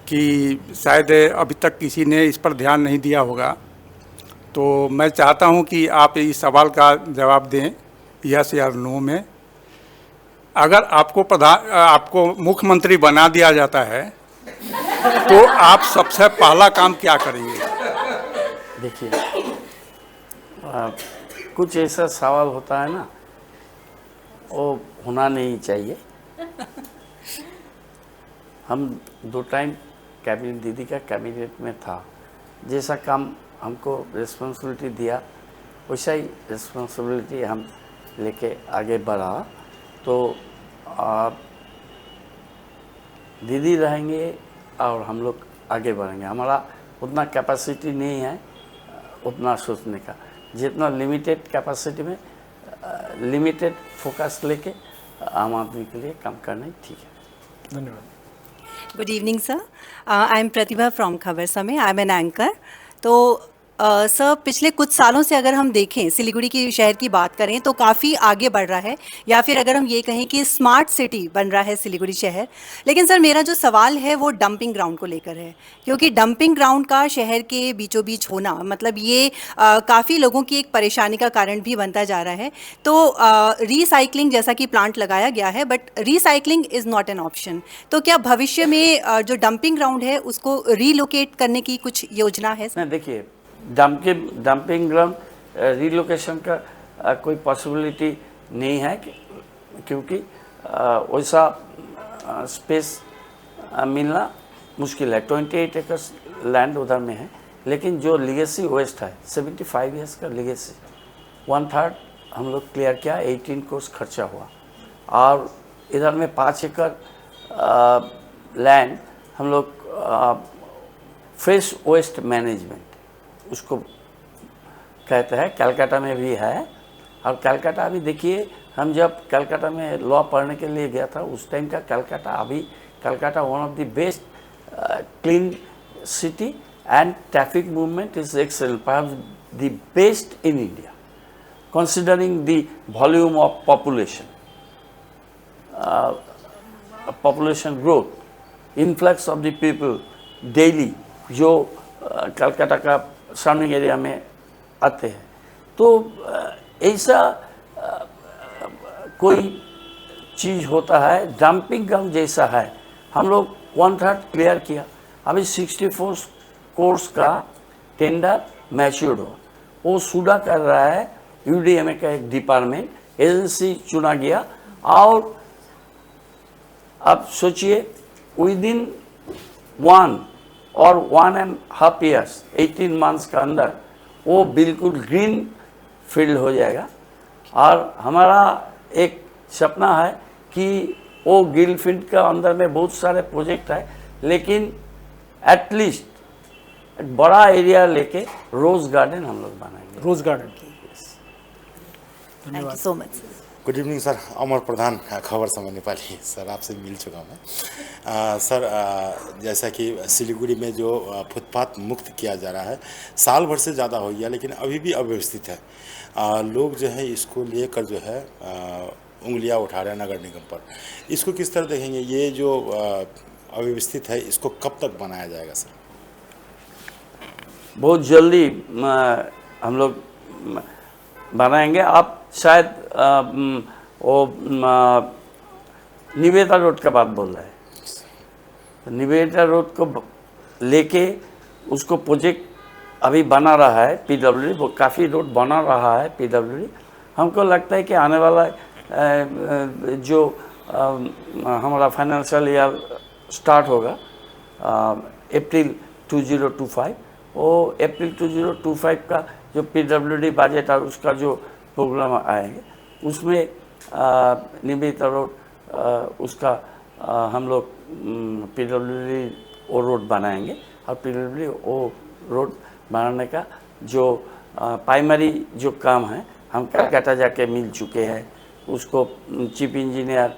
Speaker 6: कि शायद अभी तक किसी ने इस पर ध्यान नहीं दिया होगा। तो मैं चाहता हूं कि आप इस सवाल का जवाब दें यस या नो में। अगर आपको मुख्यमंत्री बना दिया जाता है तो आप सबसे पहला काम क्या करेंगे?
Speaker 1: देखिए, कुछ ऐसा सवाल होता है ना, वो होना नहीं चाहिए। हम 2 टाइम कैबिनेट, दीदी का कैबिनेट में था, जैसा काम हमको रिस्पॉन्सिबिलिटी दिया वैसा ही रिस्पॉन्सिबिलिटी हम लेके आगे बढ़ा। तो दीदी रहेंगे और हम लोग आगे बढ़ेंगे। हमारा उतना कैपेसिटी नहीं है उतना सोचने का, जितना लिमिटेड कैपेसिटी में लिमिटेड फोकस लेके आम आदमी के लिए काम करना ही ठीक है।
Speaker 2: धन्यवाद।
Speaker 7: Good evening sir, I am Pratibha from खबर समय, आई एम एन एंकर। तो सर, पिछले कुछ सालों से अगर हम देखें सिलीगुड़ी की शहर की बात करें तो काफ़ी आगे बढ़ रहा है, या फिर अगर हम ये कहें कि स्मार्ट सिटी बन रहा है सिलीगुड़ी शहर। लेकिन सर, मेरा जो सवाल है वो डंपिंग ग्राउंड को लेकर है, क्योंकि डंपिंग ग्राउंड का शहर के बीचों बीच होना मतलब ये काफ़ी लोगों की एक परेशानी का कारण भी बनता जा रहा है। तो रिसाइकलिंग जैसा कि प्लांट लगाया गया है, but recycling is not an option. तो क्या भविष्य में जो डंपिंग ग्राउंड है उसको रीलोकेट करने की कुछ योजना है?
Speaker 1: देखिए, डंपिंग ग्राउंड रिलोकेशन का कोई पॉसिबिलिटी नहीं है, क्योंकि वैसा स्पेस मिलना मुश्किल है। 28 एकर्स लैंड उधर में है, लेकिन जो लीगेसी वेस्ट है 75 ईयर्स का लीगेसी, 1/3 हम लोग क्लियर किया, 18 करोड़ खर्चा हुआ। और इधर में 5 एकड़ लैंड हम लोग फ्रेश वेस्ट मैनेजमेंट उसको कहते हैं, कलकत्ता में भी है। और कलकत्ता अभी देखिए, हम जब कलकत्ता में लॉ पढ़ने के लिए गया था उस टाइम का कलकत्ता, अभी Calcutta one of the best clean city and traffic movement is excellent, perhaps the best in India considering the volume of population growth, influx of the people daily जो कलकत्ता का सराउंडिंग एरिया में आते हैं। तो ऐसा कोई चीज़ होता है, डंपिंग ग्राउंड जैसा है। हम लोग 1/3 क्लियर किया, अभी 64 करोड़ का टेंडर मैच्योर्ड हो, वो सुडा कर रहा है। यूडीएमए का एक डिपार्टमेंट एजेंसी चुना गया, और अब सोचिए विद इन 1 और 1.5 ईयर्स 18 मंथ्स का अंदर वो बिल्कुल ग्रीन फील्ड हो जाएगा। और हमारा एक सपना है कि वो ग्रीन फील्ड का अंदर में बहुत सारे प्रोजेक्ट है, लेकिन एटलीस्ट बड़ा एरिया लेके रोज गार्डन हम लोग बनाएंगे।
Speaker 2: Rose garden.
Speaker 7: Thank you so much.
Speaker 8: Good evening sir, Amar Pradhan, खबर समय नेपाली। सर आपसे मिल चुका मैं। सर जैसा कि सिलीगुड़ी में जो फुटपाथ मुक्त किया जा रहा है, साल भर से ज़्यादा हो गया, लेकिन अभी भी अव्यवस्थित है। लोग जो है इसको लेकर जो है उंगलियां उठा रहे हैं नगर निगम पर। इसको किस तरह देखेंगे? ये जो अव्यवस्थित है इसको कब तक बनाया जाएगा सर?
Speaker 1: बहुत जल्दी हम लोग बनाएंगे। आप शायद वो निवेदा रोड का बात बोल रहे हैं, तो निवेदा रोड को लेके उसको प्रोजेक्ट अभी बना रहा है पीडब्ल्यूडी, वो काफ़ी रोड बना रहा है पीडब्ल्यूडी। हमको लगता है कि आने वाला जो हमारा फाइनेंशियल ईयर स्टार्ट होगा अप्रैल 2025, वो अप्रैल 2025 का जो पीडब्ल्यूडी बजट और उसका जो प्रोग्राम आएंगे उसमें निवेदा रोड उसका हम लोग पीडब्ल्यूडी वो रोड बनाएंगे। और पीडब्ल्यूडी वो रोड बनाने का जो प्राइमरी जो काम है हम कलकत्ता जाके मिल चुके हैं, उसको चीफ इंजीनियर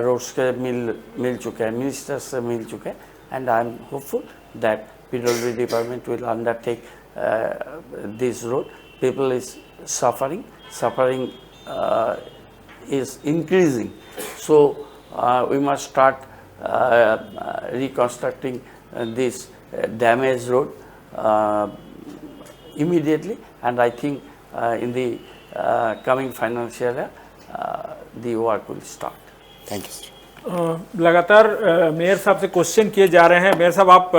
Speaker 1: रोड्स के मिल चुके हैं, मिनिस्टर से मिल चुके हैं। and I am hopeful that PWD department will undertake this road. People is suffering is increasing, so we must start reconstructing this damaged road immediately, and I think in the coming financial year the work will start.
Speaker 8: Thank you sir.
Speaker 2: लगातार मेयर साहब से क्वेश्चन किए जा रहे हैं। मेयर साहब, आप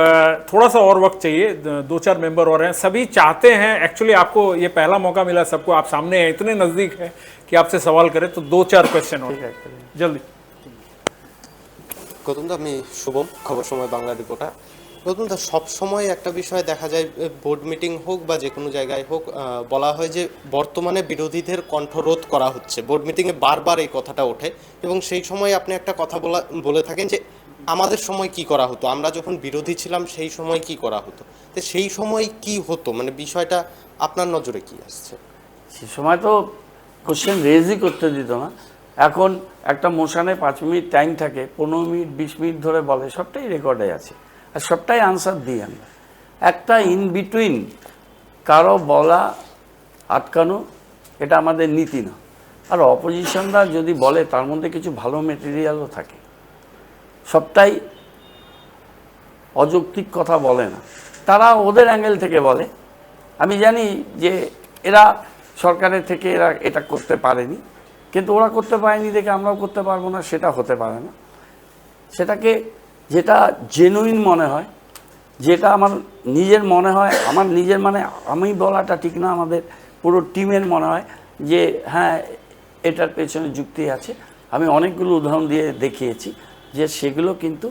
Speaker 2: थोड़ा सा और वक्त चाहिए, 2-4 मेंबर और हैं, सभी चाहते हैं, एक्चुअली आपको ये पहला मौका मिला, सबको आप सामने हैं, इतने नज़दीक है कि आपसे सवाल करें, तो 2-4 क्वेश्चन और जल्दी।
Speaker 9: গৌতমদা, আমি শুভম, খবর সময় বাংলা রিপোর্টার। গৌতমদা, সব সময় একটা বিষয় দেখা যায়, বোর্ড মিটিং হোক বা যে কোনো জায়গায় হোক, বলা হয় যে বর্তমানে বিরোধীদের কণ্ঠরোধ করা হচ্ছে। বোর্ড মিটিংয়ে বারবার এই কথাটা ওঠে এবং সেই সময় আপনি একটা কথা বলে থাকেন যে আমাদের সময় কি করা হতো, আমরা যখন বিরোধী ছিলাম সেই সময় কি করা হতো। তো সেই সময় কি হতো, মানে বিষয়টা আপনার নজরে কি আসছে?
Speaker 1: সে সময় তো কোশ্চেন রেজই করতে দিত না। এখন একটা মোশনে 5 মিনিট টাইম থাকে, 15 মিনিট 20 মিনিট ধরে বলে, সবটাই রেকর্ডে আছে আর সবটাই আনসার দিই আমরা। একটা ইন বিটুইন কারো বলা আটকানো এটা আমাদের নীতি না। আর অপোজিশনরা যদি বলে তার মধ্যে কিছু ভালো মেটেরিয়ালও থাকে, সবটাই অযৌক্তিক কথা বলে না, তারা ওদের অ্যাঙ্গেল থেকে বলে। আমি জানি যে এরা সরকারের থেকে এরা এটা করতে পারেনি, কিন্তু ওরা করতে পারেনি দেখে আমরাও করতে পারবো না, সেটা হতে পারে না। সেটাকে যেটা জেনুইন মনে হয়, যেটা আমার নিজের মনে হয়, আমার নিজের মানে আমি বলাটা ঠিক না, আমাদের পুরো টিমের মনে হয় যে হ্যাঁ এটার পেছনে যুক্তি আছে। আমি অনেকগুলো উদাহরণ দিয়ে দেখিয়েছি যে সেগুলো কিন্তু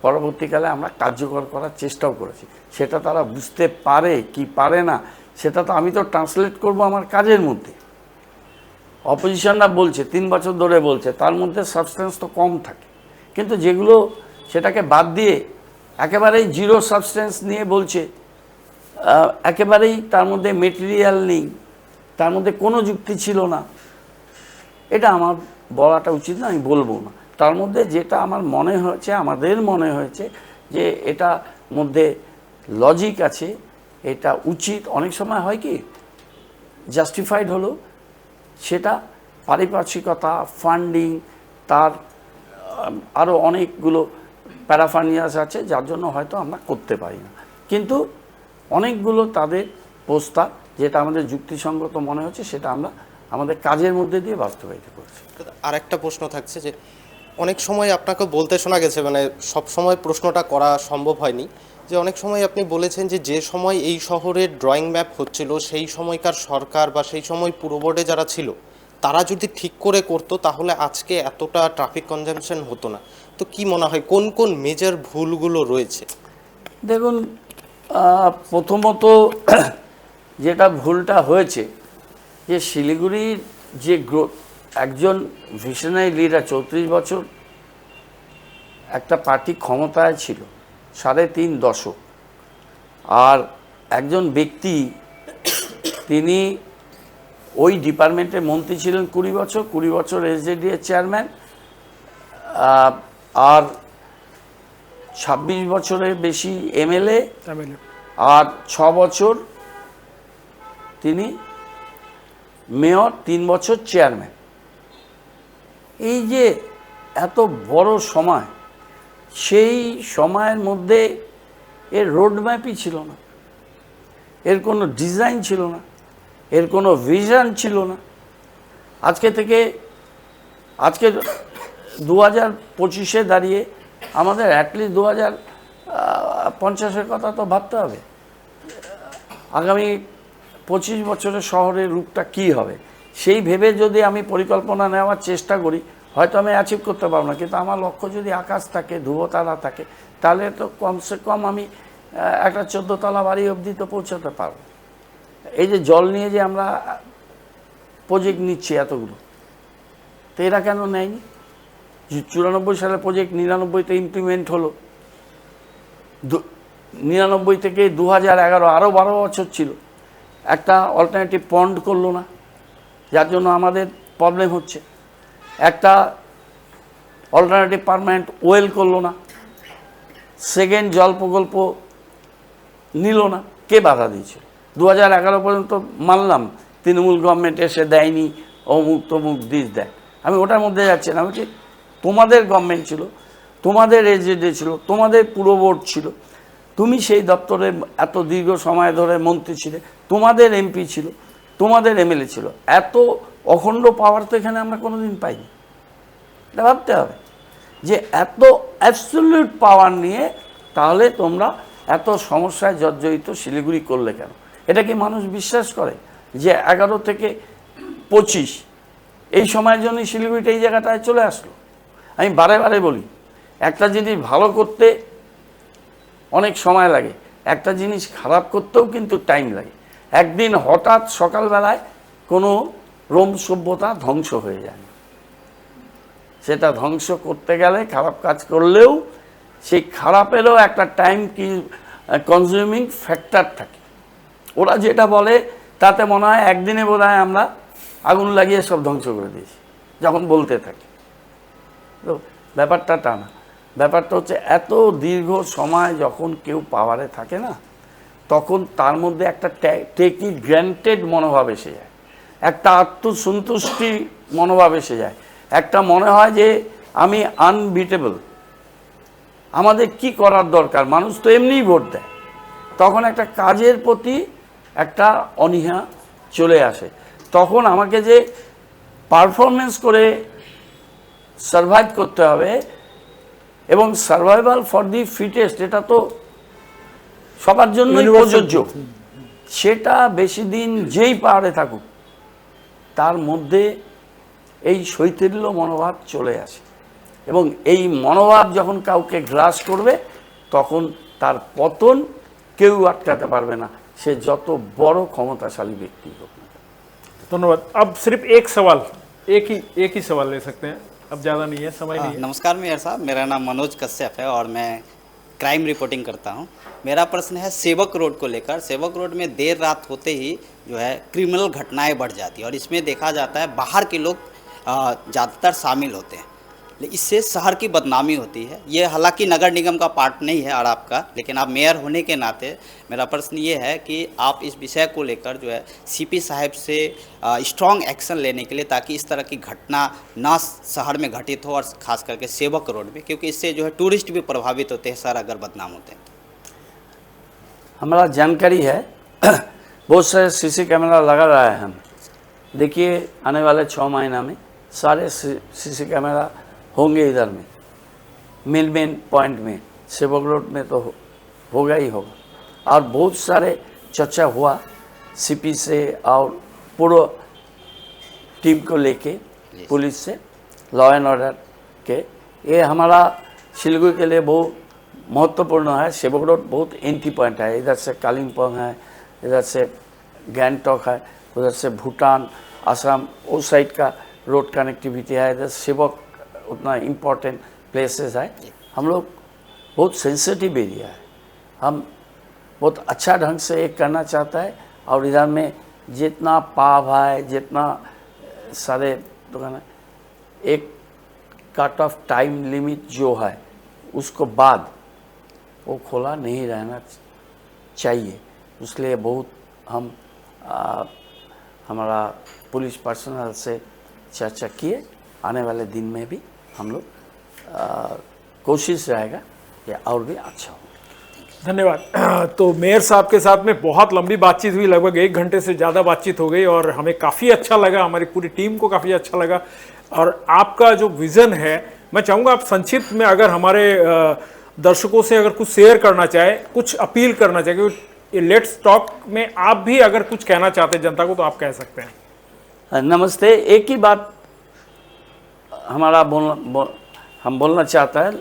Speaker 1: পরবর্তীকালে আমরা কার্যকর করার চেষ্টাও করেছি। সেটা তারা বুঝতে পারে কি পারে না সেটা তো আমি তো ট্রান্সলেট করব আমার কাজের মধ্যে। অপোজিশনরা বলছে 3 বছর ধরে বলছে, তার মধ্যে সাবস্টেন্স তো কম থাকে, কিন্তু যেগুলো সেটাকে বাদ দিয়ে একেবারেই জিরো সাবস্টেন্স নিয়ে বলছে, একেবারেই তার মধ্যে মেটেরিয়াল নেই, তার মধ্যে কোনো যুক্তি ছিল না, এটা আমার বলাটা উচিত না, আমি বলবো না। তার মধ্যে যেটা আমার মনে হয়েছে, আমাদের মনে হয়েছে যে এটা মধ্যে লজিক আছে, এটা উচিত। অনেক সময় হয় কি জাস্টিফাইড হলো, সেটা পারিপার্শ্বিকতা, ফান্ডিং, তার আরও অনেকগুলো প্যারাফার্নিয়াস আছে যার জন্য হয়তো আমরা করতে পারি না, কিন্তু অনেকগুলো তাদের প্রস্তাব যেটা আমাদের যুক্তিসঙ্গত মনে হচ্ছে সেটা আমরা আমাদের কাজের মধ্যে দিয়ে বাস্তবায়িত করছি।
Speaker 9: আর একটা প্রশ্ন থাকছে যে অনেক সময় আপনাকে বলতে শোনা গেছে, মানে সব সময় প্রশ্নটা করা সম্ভব হয়নি, যে অনেক সময় আপনি বলেছেন যে যে সময় এই শহরের ড্রয়িং ম্যাপ হচ্ছিল সেই সময়কার সরকার বা সেই সময় পুরো বোর্ডে যারা ছিল তারা যদি ঠিক করে করতো তাহলে আজকে এতটা ট্রাফিক কনজামশন হতো না। তো কি মনে হয় কোন কোন মেজর ভুলগুলো রয়েছে?
Speaker 1: দেখুন, প্রথমত যেটা ভুলটা হয়েছে যে শিলিগুড়ির যে একজন ভিশনারি লিডার, 34 বছর একটা পার্টি ক্ষমতায় ছিল, 3.5 দশক, আর একজন ব্যক্তি তিনি ওই ডিপার্টমেন্টের মন্ত্রী ছিলেন 20 বছর এসজেডি-এর চেয়ারম্যান, আর 26 বছরের বেশি এমএলএ, আর 6 বছর তিনি মেয়র, 3 বছর চেয়ারম্যান। এই যে এত বড় সময়, সেই সময়ের মধ্যে এর রোডম্যাপই ছিল না, এর কোনো ডিজাইন ছিল না, এর কোনো ভিশন ছিল না। আজকে 2025-এ দাঁড়িয়ে আমাদের অ্যাটলিস্ট 2050-এর কথা তো ভাবতে হবে। আগামী 25 বছরের শহরের রূপটা কী হবে সেই ভেবে যদি আমি পরিকল্পনা নেওয়ার চেষ্টা করি, হয়তো আমি অ্যাচিভ করতে পারবো না, কিন্তু আমার লক্ষ্য যদি আকাশ থাকে, ধ্রুবতারা থাকে, তাহলে তো কমসে কম আমি একটা 14 তলা বাড়ি অবধি তো পৌঁছাতে পারবো। এই যে জল নিয়ে যে আমরা প্রজেক্ট নিচ্ছি এতগুলো, তো এরা কেন নেয়নি? 94 সালে প্রজেক্ট 99-তে ইমপ্লিমেন্ট হলো, 99 থেকে 2011 আরও 12 বছর ছিল, একটা অল্টারনেটিভ পন্ড করলো না, যার জন্য আমাদের প্রবলেম হচ্ছে। একটা অল্টারনেটিভ পার্মানেন্ট ওয়েল করলো না, সেকেন্ড জল প্রকল্প নিল না, কে বাধা দিয়েছিল? 2011 পর্যন্ত মানলাম তৃণমূল গভর্নমেন্ট এসে দেয়নি, অমুক তমুক দিস দেয়, আমি ওটার মধ্যে যাচ্ছি না। আমি বলছি তোমাদের গভর্নমেন্ট ছিল, তোমাদের এজেন্ডে ছিল, তোমাদের পুরো বোর্ড ছিল, তুমি সেই দপ্তরে এত দীর্ঘ সময় ধরে মন্ত্রী ছিলে, তোমাদের এমপি ছিল, তোমাদের এমএলএ ছিল, এত অখণ্ড পাওয়ার তো এখানে আমরা কোনোদিন পাইনি। এটা ভাবতে হবে যে এত অ্যাবসলিউট পাওয়ার নিয়ে তাহলে তোমরা এত সমস্যায় জর্জরিত শিলিগুড়ি করলে কেন? এটা কি মানুষ বিশ্বাস করে যে 11 থেকে 25 এই সময়ের জন্যই শিলিগুড়িটা এই জায়গাটায় চলে আসলো? আমি বারে বারে বলি, একটা জিনিস ভালো করতে অনেক সময় লাগে, একটা জিনিস খারাপ করতেও কিন্তু টাইম লাগে। একদিন হঠাৎ সকালবেলায় কোনো রোম সভ্যতা ধ্বংস হয়ে যায় না, সেটা ধ্বংস করতে গেলে খারাপ কাজ করলেও সেই খারাপেরও একটা টাইম কি কনজিউমিং ফ্যাক্টর থাকে। ওরা যেটা বলে তাতে মনে হয় একদিনে বোধহয় আমরা আগুন লাগিয়ে সব ধ্বংস করে দিয়েছি যখন বলতে থাকি। তো ব্যাপারটা টা না, ব্যাপারটা হচ্ছে এত দীর্ঘ সময় যখন কেউ পাওয়ারে থাকে না, তখন তার মধ্যে একটা টেক ইট গ্র্যান্টেড মনোভাব এসে যায়, একটা আত্মসন্তুষ্টি মনোভাব এসে যায়, একটা মনে হয় যে আমি আনবিটেবল, আমাদের কি করার দরকার, মানুষ তো এমনিই ভোট দেয়। তখন একটা কাজের প্রতি একটা অনীহা চলে আসে। তখন আমাকে যে পারফরমেন্স করে সারভাইভ করতে হবে, এবং সারভাইভাল ফর দি ফিটেস্ট এটা তো সবার জন্যই প্রযোজ্য, সেটা বেশি দিন যেই পাহাড়ে থাকুক তার মধ্যে এই শৈথিল্য মনোভাব চলে আসে, এবং এই মনোভাব যখন কাউকে গ্রাস করবে তখন তার পতন কেউ আটকাতে পারবে না, সে যত বড় ক্ষমতাশালী ব্যক্তি হোক না।
Speaker 2: धन्यवाद। अब सिर्फ एक सवाल, एक ही सवाल ले सकते हैं, अब ज़्यादा नहीं है, समय नहीं है।
Speaker 10: नमस्कार मेयर साहब, मेरा नाम मनोज कश्यप है और मैं क्राइम रिपोर्टिंग करता हूं। मेरा प्रश्न है सेवक रोड को लेकर। सेवक रोड में देर रात होते ही जो है क्रिमिनल घटनाएं बढ़ जाती है और इसमें देखा जाता है बाहर के लोग ज़्यादातर शामिल होते हैं, इससे शहर की बदनामी होती है। ये हालांकि नगर निगम का पार्ट नहीं है और आपका, लेकिन आप मेयर होने के नाते मेरा प्रश्न ये है कि आप इस विषय को लेकर जो है सीपी साहब से स्ट्रॉन्ग एक्शन लेने के लिए, ताकि इस तरह की घटना ना शहर में घटित हो, और ख़ास करके सेवक रोड में, क्योंकि इससे जो है टूरिस्ट भी प्रभावित होते हैं सर अगर बदनाम होते हैं।
Speaker 1: हमारा जानकारी है बहुत सारे सीसी कैमरा लगा रहा है हम। देखिए आने वाले 6 महीना में सारे सीसी कैमरा होंगे इधर में, मेन पॉइंट में, सेवक रोड में तो होगा ही होगा। और बहुत सारे चर्चा हुआ सीपी से और पूरा टीम को लेके, पुलिस से, लॉ एंड ऑर्डर के। ये हमारा शिलीगुड़ी के लिए बहुत महत्वपूर्ण है। सेवक रोड बहुत एंट्री पॉइंट है, इधर से कालिम्पोंग है, इधर से गैंगटॉक है, उधर से भूटान, असम, उस साइड का रोड कनेक्टिविटी है, इधर सेवक उतना इम्पोर्टेंट प्लेसेस है। हम लोग बहुत सेंसिटिव एरिया है, हम बहुत अच्छा ढंग से एक करना चाहता है। और इधर में जितना पाव है, जितना सारे दुकान है, एक कट ऑफ टाइम लिमिट जो है उसको बाद वो खोला नहीं रहना चाहिए। इसलिए बहुत हम हमारा पुलिस पर्सनल से चर्चा किए, आने वाले दिन में भी हम लोग कोशिश रहेगा या और भी अच्छा हो।
Speaker 2: धन्यवाद। तो मेयर साहब के साथ में बहुत लंबी बातचीत हुई, लगभग 1 घंटे से ज़्यादा बातचीत हो गई और हमें काफ़ी अच्छा लगा, हमारी पूरी टीम को काफ़ी अच्छा लगा। और आपका जो विज़न है, मैं चाहूँगा आप संक्षिप्त में अगर हमारे दर्शकों से अगर कुछ शेयर करना चाहे, कुछ अपील करना चाहे, क्योंकि लेट्स टॉक में आप भी अगर कुछ कहना चाहते हैं जनता को तो आप कह सकते हैं।
Speaker 1: नमस्ते। एक ही बात हमारा हम बोलना चाहता है।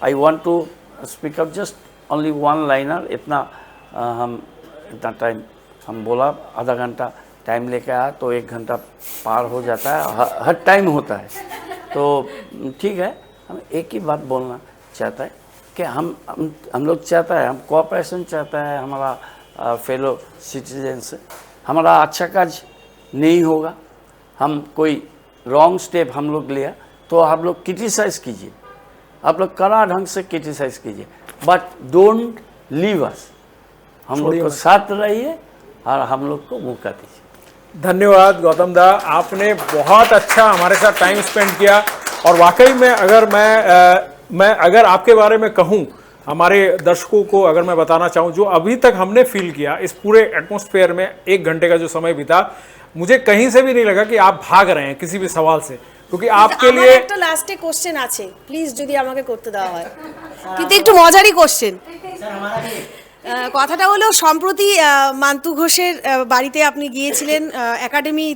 Speaker 1: I want to speak up just only one liner. इतना टाइम हम बोला, आधा घंटा टाइम लेके आया तो 1 घंटा पार हो जाता है, हर टाइम होता है। तो ठीक है, हम एक ही बात बोलना चाहता है कि हम लोग चाहता है, हम कोऑपरेशन चाहता है हमारा फेलो सिटीजन से। हमारा अच्छा काज नहीं होगा, हम कोई रॉन्ग स्टेप हम लोग लिया तो आप लोग क्रिटिसाइज़ कीजिए, आप लोग कड़ा ढंग से क्रिटिसाइज़ कीजिए। बट डोंट लीव अस, हम लोग को साथ रहिए और हम लोग को मौका दीजिए।
Speaker 2: धन्यवाद गौतम दा, आपने बहुत अच्छा हमारे साथ टाइम स्पेंड किया। और वाकई में अगर मैं अगर आपके बारे में कहूं, हमारे दर्शकों को अगर मैं बताना चाहूं, जो अभी तक हमने फील किया इस पूरे एटमॉस्फेयर में 1 घंटे का जो समय बीता, मुझे कहीं से भी नहीं लगा कि आप भाग रहे हैं किसी भी सवाल से, क्योंकि आपके लिए
Speaker 5: একটা লাস্টে কোশ্চেন আছে, প্লিজ যদি আমাকে করতে দেওয়া হয়, কিন্তু একটু মজারই কোশ্চেন। কথাটা হলো সম্প্রতি মান্তু ঘোষের বাড়িতে আপনি গিয়েছিলেন, একাডেমি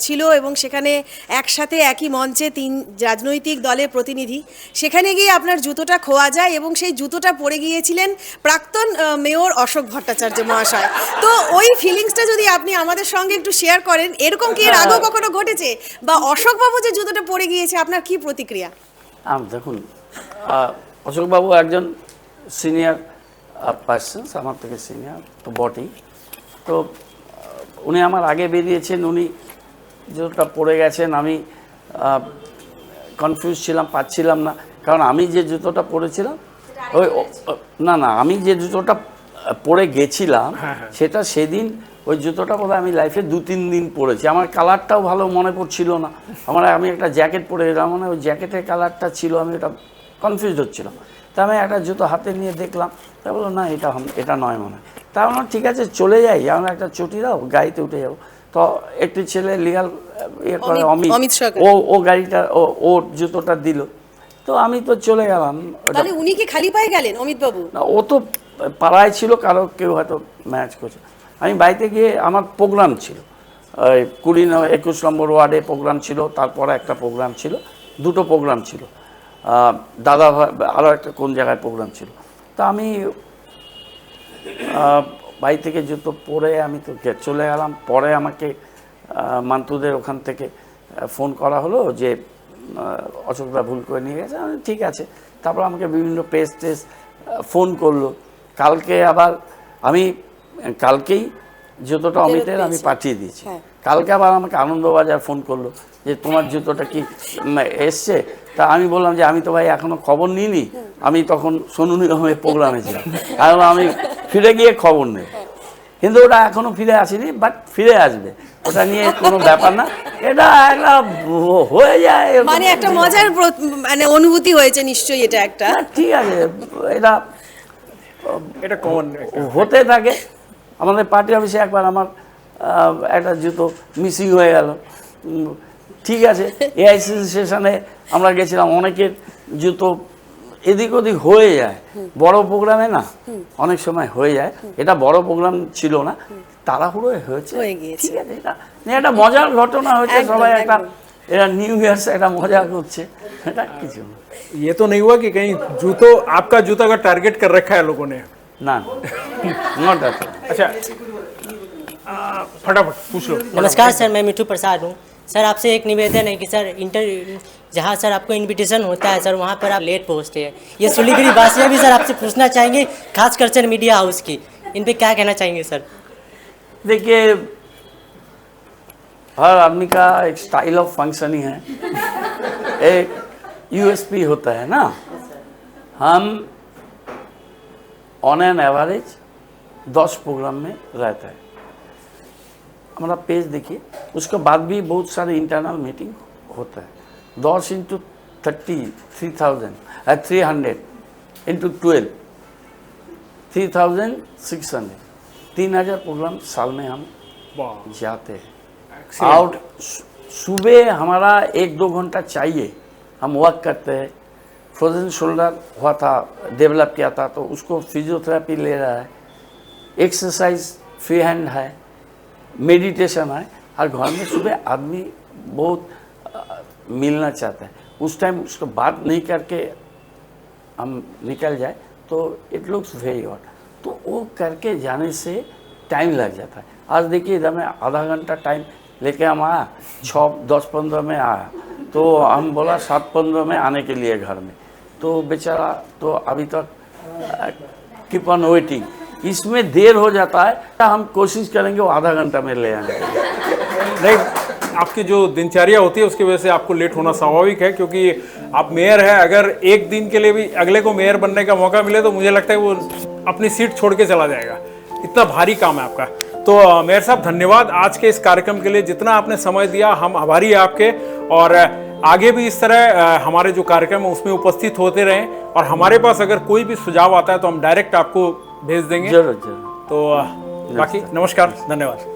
Speaker 5: ছিল এবং সেখানে একসাথে একই মঞ্চে 3 রাজনৈতিক দলের প্রতিনিধি, সেখানে গিয়ে আপনার জুতোটা খোয়া যায় এবং সেই জুতোটা পরে গিয়েছিলেন প্রাক্তন মেয়র অশোক ভট্টাচার্য মহাশয়। তো ওই ফিলিংসটা যদি আপনি আমাদের সঙ্গে একটু শেয়ার করেন, এরকম কি এর আগেও কখনো ঘটেছে, বা অশোকবাবু যে জুতোটা পরে গিয়েছে আপনার কি প্রতিক্রিয়া?
Speaker 1: দেখুন, অশোকবাবু একজন সিনিয়র পার্সনস, আমার থেকে সিনিয়র তো বটেই। তো উনি আমার আগে বেরিয়েছেন, উনি জুতোটা পড়ে গেছেন, আমি কনফিউজ ছিলাম, পাচ্ছিলাম না, কারণ আমি যে জুতোটা পরেছিলাম না আমি যে জুতোটা পরে গেছিলাম সেটা সেদিন ওই জুতোটা বোধহয় আমি লাইফে 2-3 দিন পরেছি। আমার কালারটাও ভালো মনে পড়ছিল না, আমি একটা জ্যাকেট পরে এলাম, মানে ওই জ্যাকেটের কালারটা ছিল, আমি ওটা কনফিউজ হচ্ছিলাম। তা আমি একটা জুতো হাতে নিয়ে দেখলাম, তা বললো না এটা নয় মনে হয়। তা আমার ঠিক আছে চলে যাই, আমরা একটা চটি দাও, গাড়িতে উঠে যাবো। তো একটি ছেলে লিগাল ইয়ে করে অমিত, ও গাড়িটা ওর জুতোটা দিল, তো আমি তো চলে গেলাম।
Speaker 5: তাহলে উনি কি খালি পায়ে গেলেন অমিত বাবু?
Speaker 1: না, ও তো পাড়ায় ছিল, কারো কেউ হয়তো ম্যাচ করছে। আমি বাড়িতে গিয়ে আমার প্রোগ্রাম ছিল, 21 নম্বর ওয়ার্ডে প্রোগ্রাম ছিল, তারপরে একটা প্রোগ্রাম ছিল, 2টো প্রোগ্রাম ছিল, দাদা ভাই আরও একটা কোন জায়গায় প্রোগ্রাম ছিল। তা আমি বাড়ি থেকে জুতো পরে আমি তো চলে গেলাম। পরে আমাকে মান্তুদের ওখান থেকে ফোন করা হলো যে অশোকদা ভুল করে নিয়ে গেছে। আমি ঠিক আছে। তারপর আমাকে বিভিন্ন প্রেস ফোন করলো। কালকে আবার কালকেই জুতোটা অমিতের আমি পাঠিয়ে দিয়েছি। কালকে আবার আমাকে আনন্দবাজার ফোন করলো যে তোমার জুতোটা কি এসছে। তা আমি বললাম যে আমি তো ভাই এখনও খবর নিইনি, আমি তখন সোনু নিগমের প্রোগ্রামে ছিলাম, আর আমি ফিরে গিয়ে খবর নেই। কিন্তু ওটা এখনও ফিরে আসেনি, বাট ফিরে আসবে, ওটা নিয়ে কোনো ব্যাপার না। এটা একটা হয়ে যায়,
Speaker 5: মানে একটা মজার মানে অনুভূতি হয়েছে নিশ্চয়ই, এটা একটা
Speaker 1: ঠিক আছে, এটা
Speaker 2: কমন
Speaker 1: হতে থাকে। আমাদের পার্টি অফিসে একবার আমার একটা জুতো মিসিং হয়ে গেল, ঠিক আছে। এআইসিসি সেশনে আমরা গেছিলাম, অনেকের জুতো এদিক ওদিক হয়ে যায়, বড় প্রোগ্রামে না অনেক সময় হয়ে যায়। এটা বড় প্রোগ্রাম ছিল না, তাড়াহুড়ো হয়েছে, ঠিক আছে। এটা একটা মজার ঘটনা হয়েছে, সবাই একটা এরা নিউ ইয়ার से একটা মজা করছে, এটা কিছু না।
Speaker 2: ये तो नहीं हुआ कि कहीं आपका जूता का टारगेट कर रखा है लोगों ने?
Speaker 1: ना, नॉट दैट।
Speaker 2: अच्छा, फटाफट पूछ लो।
Speaker 11: नमस्कार सर, मैं मिठू प्रसाद हूँ। सर आपसे एक निवेदन है कि सर जहाँ सर आपको इनविटेशन होता है सर, वहाँ पर आप लेट पहुँचते हैं। ये सिलीगुड़ी वासियाँ भी सर आपसे पूछना चाहेंगे, खासकर सर मीडिया हाउस की, इन पे क्या कहना चाहेंगे सर?
Speaker 1: देखिए, हर आदमी का एक स्टाइल ऑफ फंक्शनिंग है, एक यूएसपी होता है ना। हम ऑन एन एवरेज 10 प्रोग्राम में रहता है। हमारा पेज देखिए, उसके बाद भी बहुत सारे इंटरनल मीटिंग होता है। 10 × 30 300 × 12 3600 3000 प्रोग्राम साल में हम जाते हैं। आउट सुबह हमारा 1-2 घंटा चाहिए, हम वर्क करते हैं। फ्रोजन शोल्डर हुआ था, डेवलप किया था, तो उसको फिजियोथेरेपी ले रहा है, एक्सरसाइज फ्री हैंड है, मेडिटेशन है। और घर में सुबह आदमी बहुत मिलना चाहता है, उस टाइम उसको बात नहीं करके हम निकल जाए तो इट लुक्स वेरी ऑड। तो वो करके जाने से टाइम लग जाता है। आज देखिए, इधर में आधा घंटा टाइम लेके हम आया, 6-10-15 में आया, तो हम बोला 7-15 में आने के लिए घर में, तो बेचारा तो अभी तक कीप ऑन वेटिंग। इसमें देर हो जाता है, हम कोशिश करेंगे वो आधा घंटा में ले आने।
Speaker 2: नहीं, आपकी जो दिनचर्या होती है उसकी वजह से आपको लेट होना स्वाभाविक है, क्योंकि आप मेयर है। अगर एक दिन के लिए भी अगले को मेयर बनने का मौका मिले तो मुझे लगता है वो अपनी सीट छोड़ के चला जाएगा, इतना भारी काम है आपका। तो मेयर साहब धन्यवाद आज के इस कार्यक्रम के लिए, जितना आपने समय दिया हम आभारी हैं आपके। और आगे भी इस तरह हमारे जो कार्यक्रम है उसमें उपस्थित होते रहें, और हमारे पास अगर कोई भी सुझाव आता है तो हम डायरेक्ट आपको भेज देंगे।
Speaker 1: जरूर जरूर।
Speaker 2: तो बाकी नमस्कार, धन्यवाद।